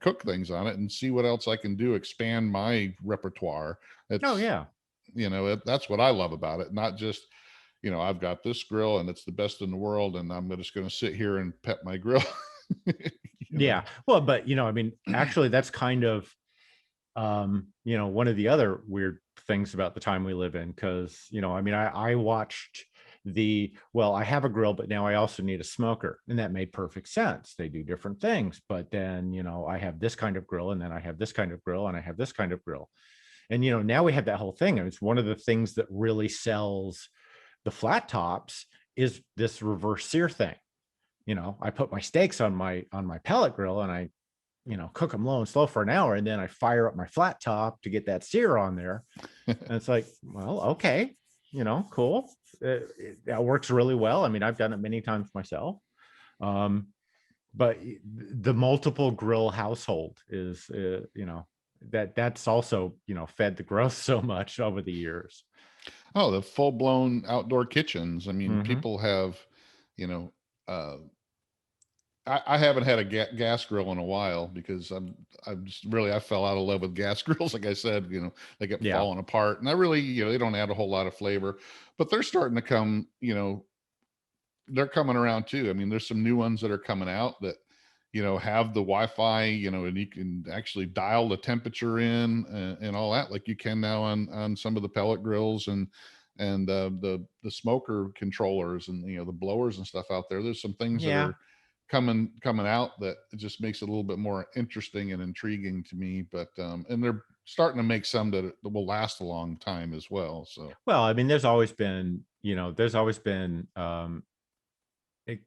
cook things on it, and see what else I can do, expand my repertoire. Oh It's, yeah. that's what I love about it. Not just, I've got this grill and it's the best in the world, and I'm just going to sit here and pet my grill. Yeah. Well, but I mean, actually, that's kind of one of the other weird things about the time we live in, because I mean, I watched I have a grill, but now I also need a smoker, and that made perfect sense. They do different things, but then I have this kind of grill, and then I have this kind of grill, and I have this kind of grill, and now we have that whole thing. And it's one of the things that really sells the flat tops is this reverse sear thing. I put my steaks on my pellet grill, and I cook them low and slow for an hour, and then I fire up my flat top to get that sear on there. And it's like, well, okay, cool. That works really well. I mean, I've done it many times myself. But the multiple grill household is, that's also, fed the growth so much over the years. Oh, the full blown outdoor kitchens. I mean, Mhm. people have, you know, uh, I haven't had a gas grill in a while because I'm just really, I fell out of love with gas grills. Like I said, they get Yeah. falling apart, and I really, they don't add a whole lot of flavor, but they're starting to come, they're coming around too. I mean, there's some new ones that are coming out that, have the Wi-Fi, and you can actually dial the temperature in, and all that, like you can now on some of the pellet grills, and the smoker controllers, and the blowers and stuff out there. There's some things that Yeah. are coming out that it just makes it a little bit more interesting and intriguing to me. But and they're starting to make some that will last a long time as well. So Well, I mean, there's always been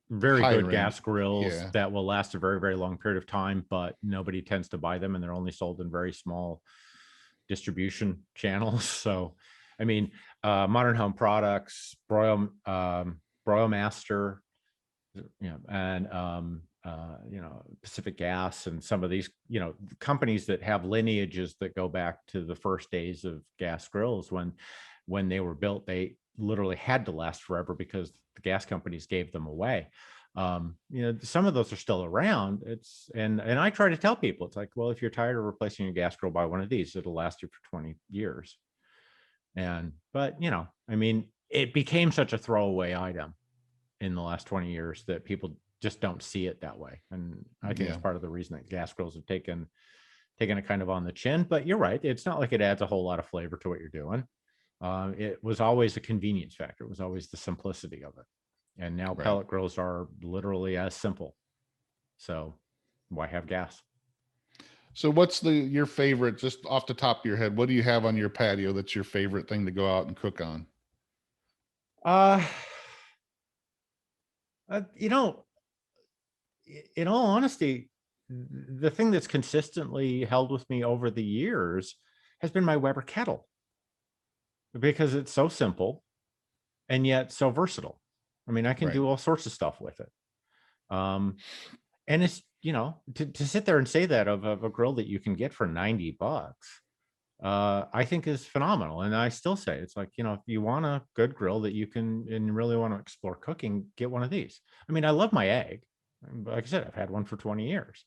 very higher good end, gas grills yeah. that will last a very, very long period of time, but nobody tends to buy them, and they're only sold in very small distribution channels. So, I mean, Modern Home Products, Broil Master, and Pacific Gas, and some of these companies that have lineages that go back to the first days of gas grills. When they were built, they literally had to last forever because the gas companies gave them away. Some of those are still around. And I try to tell people, it's like, well, if you're tired of replacing your gas grill, buy one of these. It'll last you for 20 years. But it became such a throwaway item in the last 20 years that people just don't see it that way. And I think it's part of the reason that gas grills have taken it kind of on the chin. But you're right. It's not like it adds a whole lot of flavor to what you're doing. It was always a convenience factor. It was always the simplicity of it. And now pellet grills are literally as simple. So why have gas? So what's your favorite, just off the top of your head, what do you have on your patio that's your favorite thing to go out and cook on? In all honesty, the thing that's consistently held with me over the years has been my Weber kettle, because it's so simple and yet so versatile. I mean, I can do all sorts of stuff with it. And it's, to sit there and say that of a grill that you can get for $90, I think is phenomenal. And I still say, it's like, if you want a good grill that you can and really want to explore cooking, get one of these. I mean, I love my egg. Like I said, I've had one for 20 years.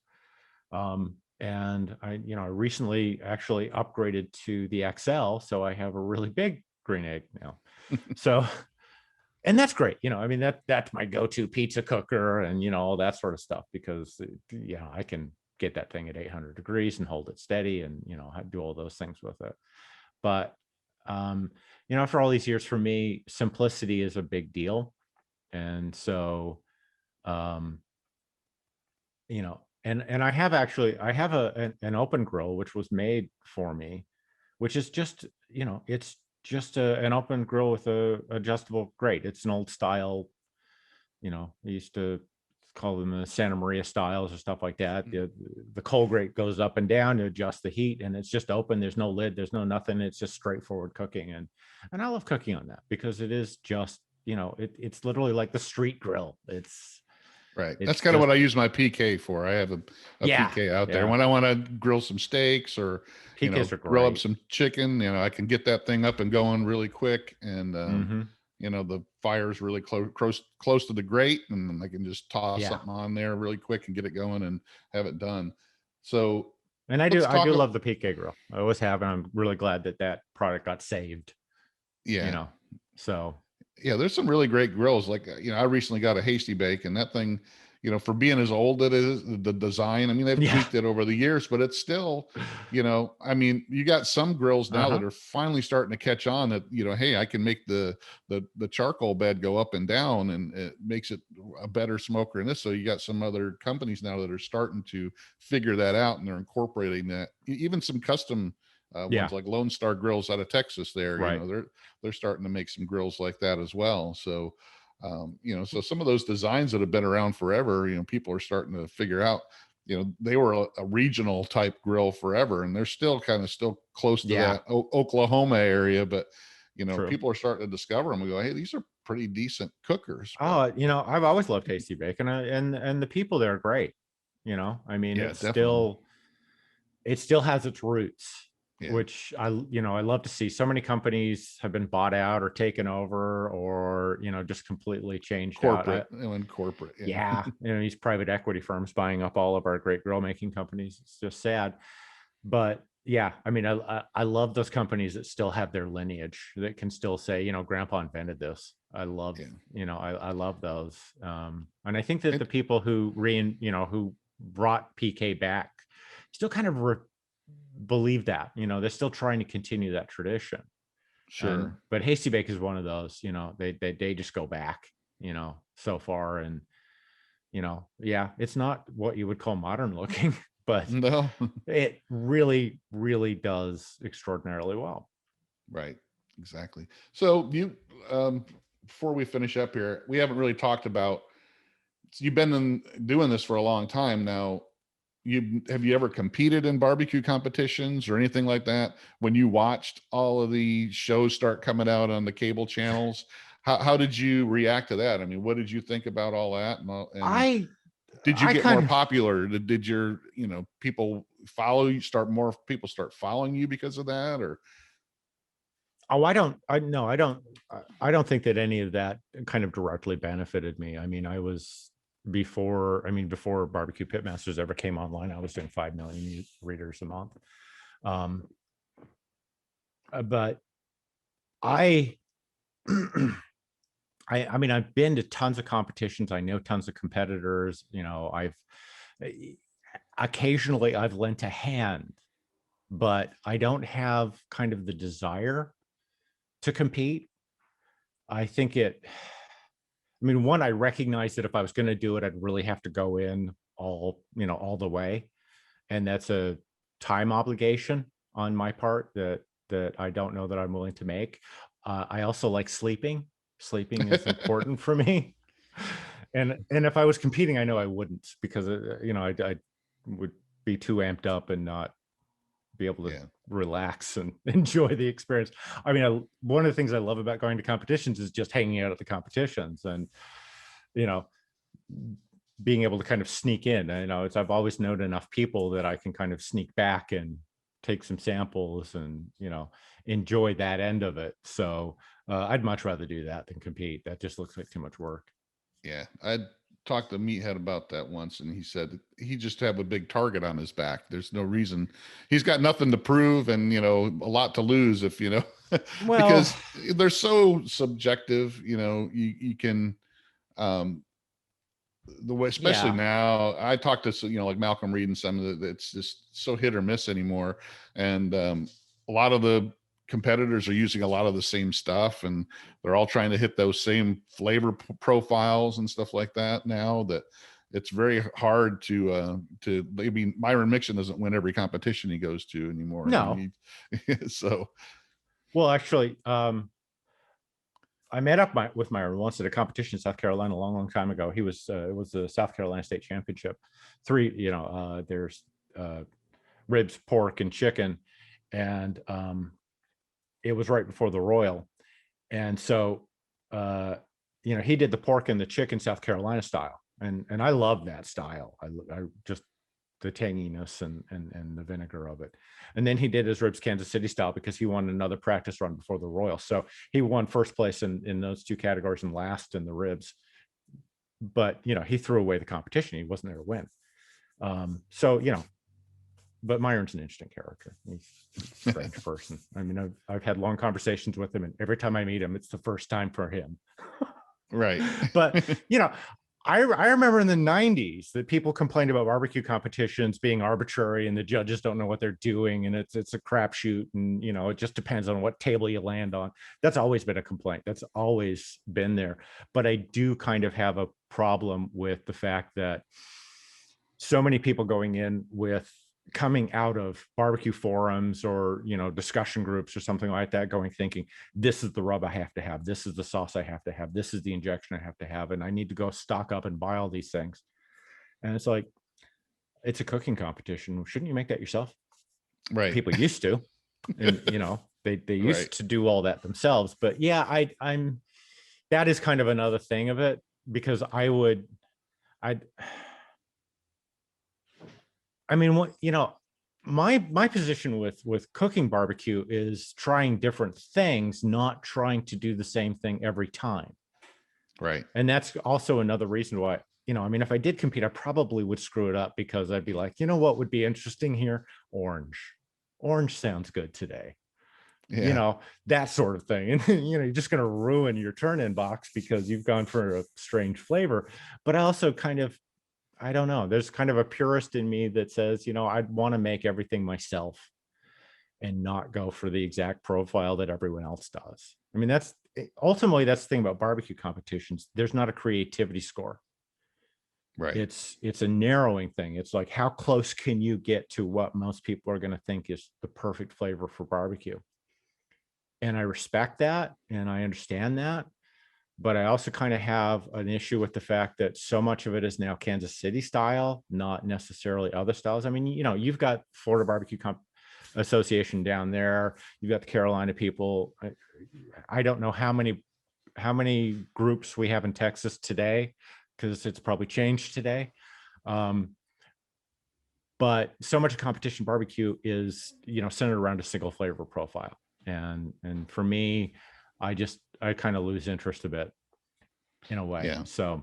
And I recently actually upgraded to the XL. So I have a really big green egg now. So, and that's great. That's my go-to pizza cooker and, all that sort of stuff, because, I can get that thing at 800 degrees and hold it steady and, do all those things with it. But, after all these years, for me, simplicity is a big deal. And so, and I have an open grill, which was made for me, which is just, it's just an open grill with a adjustable grate. It's an old style, they used to call them the Santa Maria styles or stuff like that. The coal grate goes up and down to adjust the heat, and it's just open. There's no lid, there's no nothing. It's just straightforward cooking. And I love cooking on that, because it is just, it's literally like the street grill. It's That's kind of what I use my PK for. I have a PK out there when I want to grill some steaks or grill up some chicken. I can get that thing up and going really quick, and the fire's really close to the grate, and I can just toss something on there really quick and get it going and have it done. So, and I do love the PK grill. I always have, and I'm really glad that product got saved. So there's some really great grills. Like, I recently got a Hasty Bake, and that thing, for being as old as it is, the design, I mean, they've tweaked it over the years, but it's still, you got some grills now that are finally starting to catch on that, hey, I can make the charcoal bed go up and down, and it makes it a better smoker in this. So you got some other companies now that are starting to figure that out, and they're incorporating that. Even some custom ones like Lone Star Grills out of Texas there, they're starting to make some grills like that as well. So, so some of those designs that have been around forever, people are starting to figure out, they were a regional type grill forever, and they're still close to that Oklahoma area. But, people are starting to discover them. We go, hey, these are pretty decent cookers. Oh, I've always loved Hasty Bake, and the people there are great. It still has its roots. Which I love to see. So many companies have been bought out or taken over, or just completely changed corporate. These private equity firms buying up all of our great grill making companies. It's just sad. But I love those companies that still have their lineage, that can still say, Grandpa invented this. I love I love those. And I think that the people who who brought PK back still kind of believe that, they're still trying to continue that tradition. Sure. But Hasty Bake is one of those, they just go back, so far. And, it's not what you would call modern looking, but no, it really, really does extraordinarily well. Right. Exactly. So before we finish up here, we haven't really talked about, you've been doing this for a long time now. Have you ever competed in barbecue competitions or anything like that? When you watched all of the shows start coming out on the cable channels, how did you react to that? I mean, what did you think about all that? Did you get more popular? Did your, people follow you, more people start following you because of that? Or? I don't think that any of that kind of directly benefited me. I mean, I was before Barbecue Pitmasters ever came online, I was doing 5 million readers a month. But I mean, I've been to tons of competitions. I know tons of competitors. Occasionally I've lent a hand, but I don't have kind of the desire to compete. I recognize that if I was going to do it, I'd really have to go in all the way. And that's a time obligation on my part that I don't know that I'm willing to make. I also like sleeping. Sleeping is important for me. And if I was competing, I know I wouldn't, because I would be too amped up and not be able to relax and enjoy the experience. I mean, one of the things I love about going to competitions is just hanging out at the competitions and, being able to kind of sneak in. I've always known enough people that I can kind of sneak back and take some samples and, enjoy that end of it. So I'd much rather do that than compete. That just looks like too much work. Yeah. I talked to Meathead about that once, and he said he just have a big target on his back. There's no reason. He's got nothing to prove and, a lot to lose if, Well, because they're so subjective, you can, the way, especially now, I talk to, like Malcolm Reed and some of it's just so hit or miss anymore. And a lot of the competitors are using a lot of the same stuff, and they're all trying to hit those same flavor profiles and stuff like that now, that it's very hard to maybe Myron Mixon doesn't win every competition he goes to anymore. No. So. Well, actually, I met up with Myron once at a competition in South Carolina a long, long time ago. It was the South Carolina State Championship. There's ribs, pork, and chicken, and it was right before the Royal, and so he did the pork and the chicken South Carolina style, and I love that style. I just the tanginess and the vinegar of it. And then he did his ribs Kansas City style because he won another practice run before the Royal. So he won first place in those two categories and last in the ribs. But, he threw away the competition. He wasn't there to win. But Myron's an interesting character. He's a strange person. I mean, I've had long conversations with him, and every time I meet him, it's the first time for him. Right. But, I remember in the 90s that people complained about barbecue competitions being arbitrary and the judges don't know what they're doing, and it's a crapshoot, and it just depends on what table you land on. That's always been a complaint. That's always been there. But I do kind of have a problem with the fact that so many people coming out of barbecue forums or discussion groups or something like that, thinking this is the rub I have to have, this is the sauce I have to have, this is the injection I have to have, and I need to go stock up and buy all these things. And it's like, it's a cooking competition. Shouldn't you make that yourself? Right. People used to, and they used to do all that themselves. But yeah, I'm that is kind of another thing of it, because my position with cooking barbecue is trying different things, not trying to do the same thing every time. Right. And that's also another reason why, if I did compete, I probably would screw it up, because I'd be like, what would be interesting here? Orange sounds good today. Yeah. That sort of thing. And, you're just going to ruin your turn-in box because you've gone for a strange flavor. But I also I don't know. There's kind of a purist in me that says, I'd want to make everything myself and not go for the exact profile that everyone else does. I mean, that's the thing about barbecue competitions. There's not a creativity score. Right. It's a narrowing thing. It's like, how close can you get to what most people are going to think is the perfect flavor for barbecue? And I respect that, and I understand that. But I also kind of have an issue with the fact that so much of it is now Kansas City style, not necessarily other styles. I mean, you've got Florida Barbecue Association down there. You've got the Carolina people. I don't know how many groups we have in Texas today, because it's probably changed today. But so much of competition barbecue is, centered around a single flavor profile. And for me, I kind of lose interest a bit in a way. Yeah. So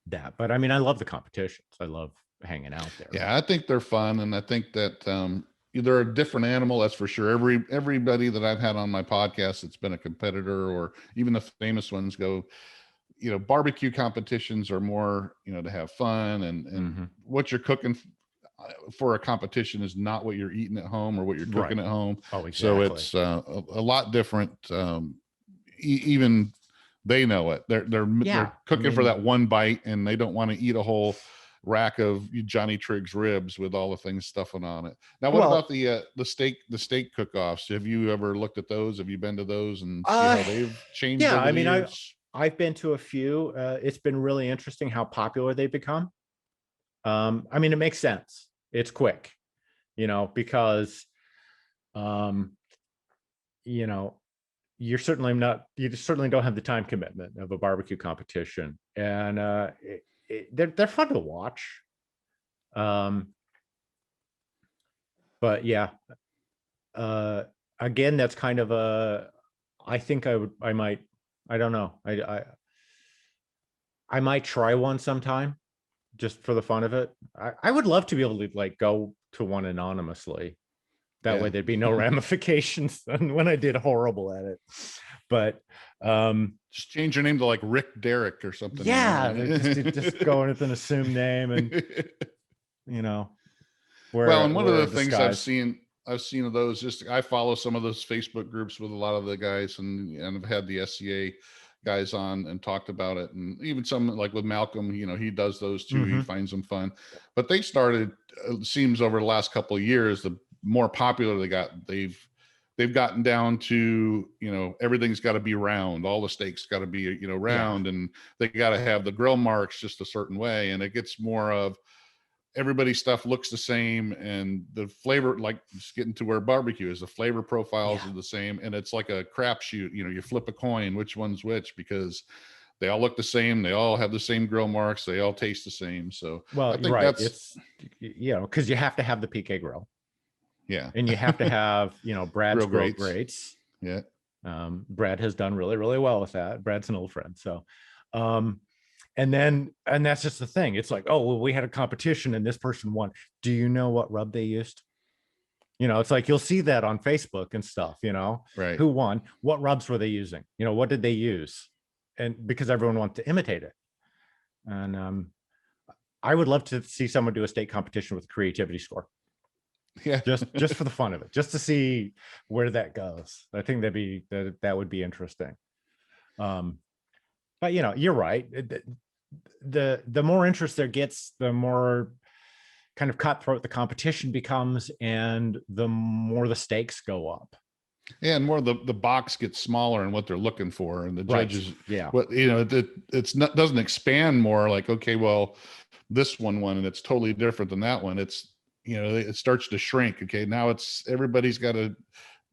that. But I mean, I love the competitions. I love hanging out there. Yeah, I think they're fun, and I think that they're a different animal, that's for sure. Everybody that I've had on my podcast that's been a competitor, or even the famous ones, go, barbecue competitions are more, to have fun, and what you're cooking for a competition is not what you're eating at home or what you're cooking at home. Oh, exactly. So it's a lot different. Even they know it. They're cooking for that one bite, and they don't want to eat a whole rack of Johnny Triggs ribs with all the things stuffing on it. Now, what about the steak cook-offs? Have you ever looked at those? Have you been to those and see how they've changed over the years? I've been to a few. It's been really interesting how popular they've become. I mean, it makes sense. It's quick, because, you certainly don't have the time commitment of a barbecue competition, and they're fun to watch. But yeah, again, that's kind of I think I might, I don't know. I might try one sometime just for the fun of it. I would love to be able to go to one anonymously. That way there'd be no ramifications when I did horrible at it. But just change your name to Rick Derrick or something. Yeah, just go with an assumed name, and well, and one of the things I've seen of those, I follow some of those Facebook groups with a lot of the guys, and I've had the SCA guys on and talked about it, and even some with Malcolm, he does those too. He finds them fun, but they started, it seems, over the last couple of years, the more popular they got, they've gotten down to, everything's got to be round. All the steaks got to be, round, and they got to have the grill marks just a certain way. And it gets more of everybody's stuff looks the same, and the flavor, just getting to where barbecue is, the flavor profiles are the same. And it's like a crapshoot, you flip a coin, which one's which, because they all look the same. They all have the same grill marks. They all taste the same. So, well, I think it's, because you have to have the PK grill. Yeah. And you have to have, Brad's grill grates. Yeah. Brad has done really, really well with that. Brad's an old friend. So, and that's just the thing. It's like, oh, well, we had a competition and this person won. Do you know what rub they used? It's like, you'll see that on Facebook and stuff, right. Who won? What rubs were they using? What did they use? And because everyone wants to imitate it. And I would love to see someone do a state competition with a creativity score. Yeah, just for the fun of it, just to see where that goes. I think that would be interesting. But you're right. The more interest there gets, the more kind of cutthroat the competition becomes, and the more the stakes go up. Yeah, and more the box gets smaller and what they're looking for, and the judges, it's not, doesn't expand more. Okay, well, this one won, and it's totally different than that one. It's it starts to shrink. Okay, now it's everybody's got to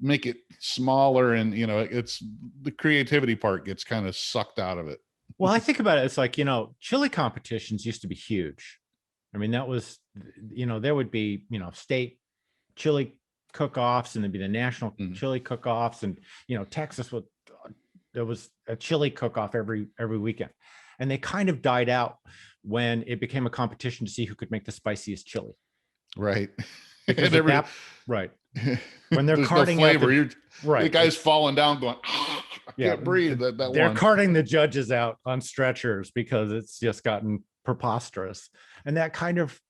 make it smaller, and it's the creativity part gets kind of sucked out of it. Well, I think about it, it's like, chili competitions used to be huge. I mean, that was, there would be, state chili cook-offs, and there'd be the national chili cook-offs, and Texas there was a chili cook-off every weekend, and they kind of died out when it became a competition to see who could make the spiciest chili. Right. Because right. When they're carting no flavor, the guy's falling down going, I can't breathe. They're carting the judges out on stretchers because it's just gotten preposterous. And that kind of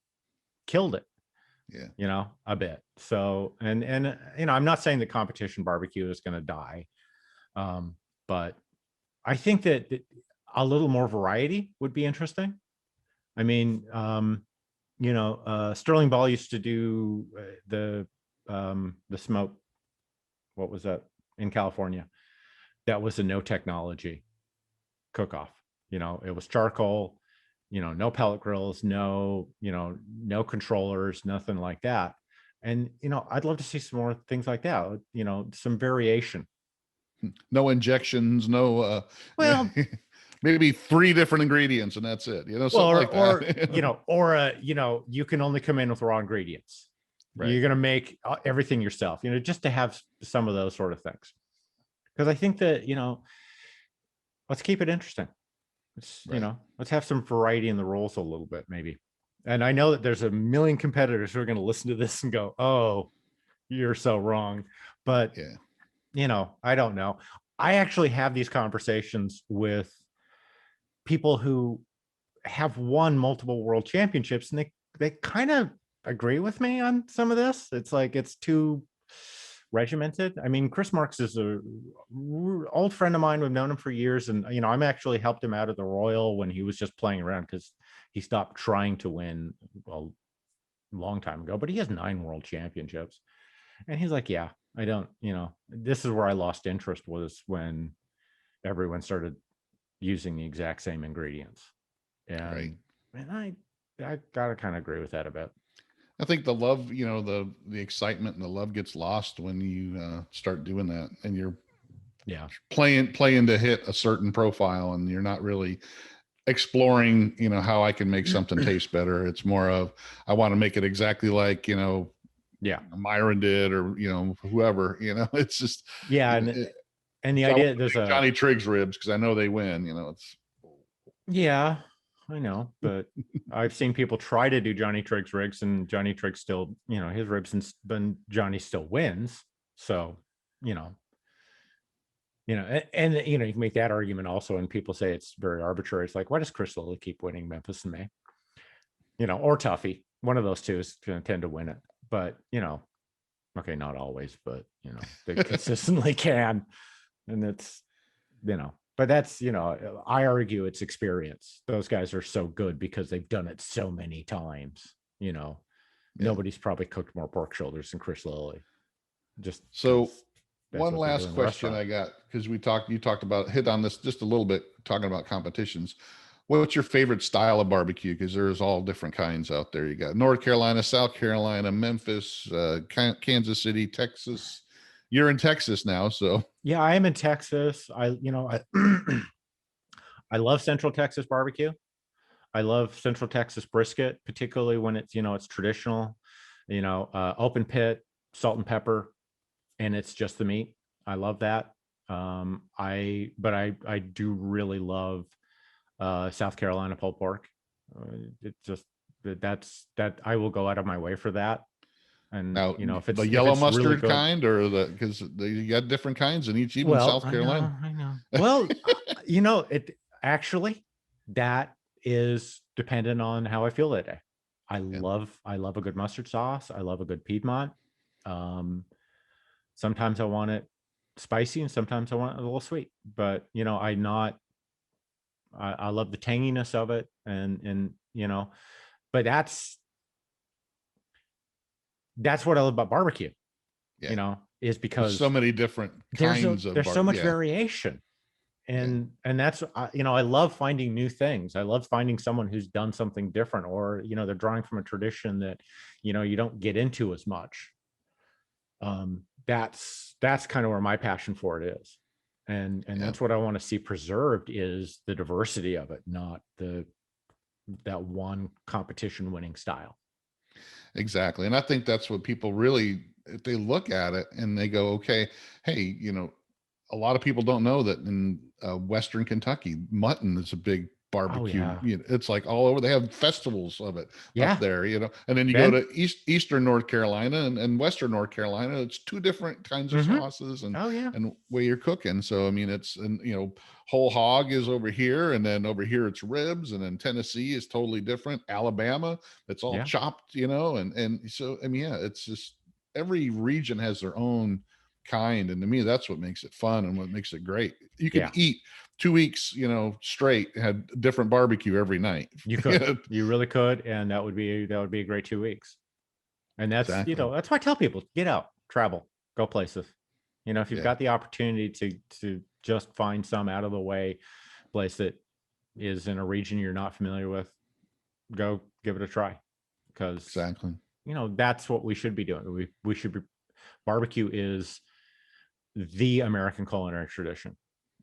killed it. Yeah. A bit. So, and I'm not saying that competition barbecue is going to die. But I think that a little more variety would be interesting. I mean, Sterling Ball used to do the smoke. What was that in California? That was a no technology cook-off. It was charcoal, no pellet grills, no controllers, nothing like that. And, I'd love to see some more things like that, some variation. No injections, no, maybe 3 different ingredients, and that's it. You can only come in with raw ingredients. Right. You're going to make everything yourself, just to have some of those sort of things. Because I think that, let's keep it interesting. Right. Let's have some variety in the roles a little bit, maybe. And I know that there's a million competitors who are going to listen to this and go, "Oh, you're so wrong." But, Yeah. I don't know. I actually have these conversations with people who have won multiple world championships, and they kind of agree with me on some of this. It's like it's too regimented. I mean, Chris Marks is a old friend of mine. We've known him for years, and I'm actually helped him out of the Royal when he was just playing around because he stopped trying to win a long time ago. But he has 9 world championships, and he's like, "Yeah, I don't. This is where I lost interest was when everyone started using the exact same ingredients." Right. And I gotta kind of agree with that a bit. I think the love, the excitement and the love gets lost when you start doing that, and you're Yeah. playing to hit a certain profile, and you're not really exploring, how I can make something taste better. It's more of I want to make it exactly like Yeah. Myron did, or whoever. It's just Yeah. it, And it, the so I want idea to there's make Johnny Triggs ribs because I know they win. It's yeah, I know, but I've seen people try to do Johnny Triggs rigs, and Johnny Triggs still, his ribs, and Johnny still wins. So, you know, you can make that argument also, and people say it's very arbitrary. It's like, why does Chris Lilly keep winning Memphis and May? Or Tuffy. One of those two is going to tend to win it. But, okay, not always, but they consistently can. And it's, but that's, I argue it's experience. Those guys are so good because they've done it so many times. yeah. Nobody's probably cooked more pork shoulders than Chris Lilly, just So because that's one what they do last in the question restaurant. I got, because you talked about, hit on this just a little bit, talking about competitions. What's your favorite style of barbecue? Because there's all different kinds out there. You got North Carolina, South Carolina, Memphis, Kansas City, Texas. You're in Texas now, so Yeah, I am in Texas. I I love Central Texas barbecue. I love Central Texas brisket, particularly when it's traditional, open pit, salt and pepper, and it's just the meat. I love that. I do really love South Carolina pulled pork. It just that I will go out of my way for that. And now the if yellow it's really mustard good, kind, or because you got different kinds in each, even well, South I Carolina. know, I know. Well, it actually that is dependent on how I feel that day. Yeah, I love a good mustard sauce. I love a good Piedmont. Um, Sometimes I want it spicy, and sometimes I want it a little sweet. But I love the tanginess of it, and but that's what I love about barbecue. yeah. Is There's so because many different kinds of there's so bar. much Yeah, variation. yeah, And that's I love finding new things. I love finding someone who's done something different, or they're drawing from a tradition that you don't get into as much. That's kind of where my passion for it is, and yeah. that's what I want to see preserved, is the diversity of it, not that one competition winning style. Exactly. And I think that's what people really, if they look at it and they go, okay, hey, a lot of people don't know that in Western Kentucky, mutton is a big Oh barbecue. yeah, It's like all over. They have festivals of it up yeah, there, and then you go Ben. to Eastern North Carolina and Western North Carolina. It's two different kinds of Mm-hmm. sauces and Oh yeah, way you're cooking. So I mean, it's and whole hog is over here, and then over here it's ribs, and then Tennessee is totally different. Alabama, it's all yeah, chopped, and so I mean, yeah, it's just every region has their own kind, and to me that's what makes it fun and what makes it great. You could yeah. eat 2 weeks straight, had different barbecue every night. You really could, and that would be a great 2 weeks. And that's Exactly. that's why I tell people, get out, travel, go places. If you've Yeah, got the opportunity to just find some out of the way place that is in a region you're not familiar with, go give it a try, because exactly. that's what we should be doing. We should be Barbecue is the American culinary tradition.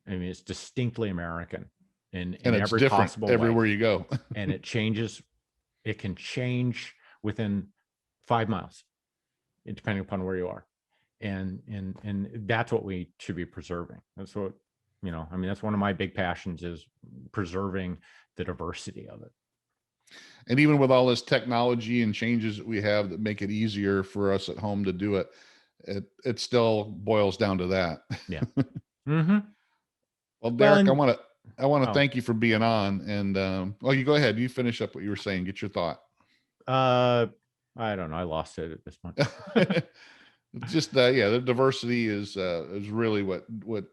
I mean, it's distinctly American in And it's every different possible way, everywhere you go. and it changes. It can change within 5 miles, depending upon where you are, and that's what we should be preserving. That's what I mean, that's one of my big passions, is preserving the diversity of it. And even with all this technology and changes that we have that make it easier for us at home to do it, it still boils down to that. Yeah. Mm-hmm. Well, Well, Derrick, and I want to oh, thank you for being on. And well, you go ahead. You finish up what you were saying. Get your thought. I don't know. I lost it at this point. Just yeah, the diversity is really what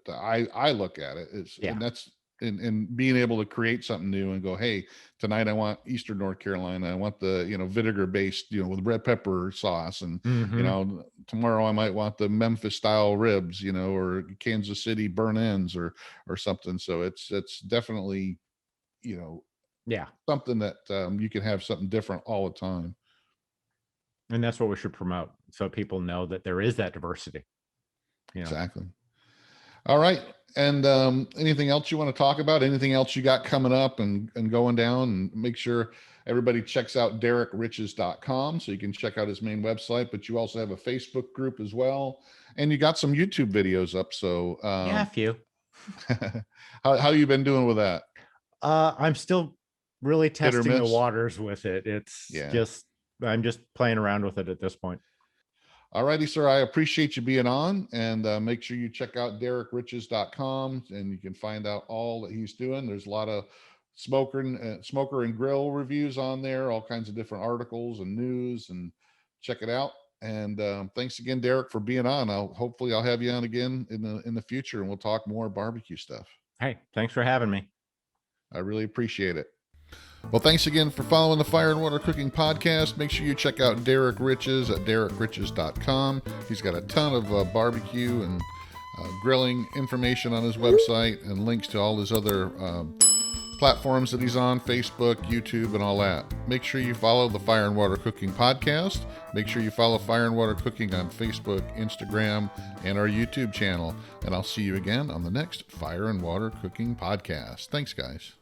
I look at it. Yeah. And that's in being able to create something new and go, hey, tonight I want Eastern North Carolina. I want the vinegar based with red pepper sauce, and Mm-hmm. tomorrow I might want the Memphis style ribs, or Kansas City burn ends or something. So it's definitely Yeah. something that you can have something different all the time. And that's what we should promote, so people know that there is that diversity. Exactly. All right. And anything else you want to talk about? Anything else you got coming up and going down? And make sure everybody checks out DerrickRiches.com so you can check out his main website. But you also have a Facebook group as well, and you got some YouTube videos up. So Yeah, a few. how you been doing with that? I'm still really Hit or testing the miss? waters with it. It's Yeah. I'm just playing around with it at this point. All righty, sir. I appreciate you being on, and make sure you check out DerrickRiches.com, and you can find out all that he's doing. There's a lot of smoker and grill reviews on there, all kinds of different articles and news, and check it out. And thanks again, Derrick, for being on. Hopefully I'll have you on again in the future, and we'll talk more barbecue stuff. Hey, thanks for having me. I really appreciate it. Well, thanks again for following the Fire and Water Cooking Podcast. Make sure you check out Derrick Riches at DerrickRiches.com. He's got a ton of barbecue and grilling information on his website, and links to all his other platforms that he's on, Facebook, YouTube, and all that. Make sure you follow the Fire and Water Cooking Podcast. Make sure you follow Fire and Water Cooking on Facebook, Instagram, and our YouTube channel. And I'll see you again on the next Fire and Water Cooking Podcast. Thanks, guys.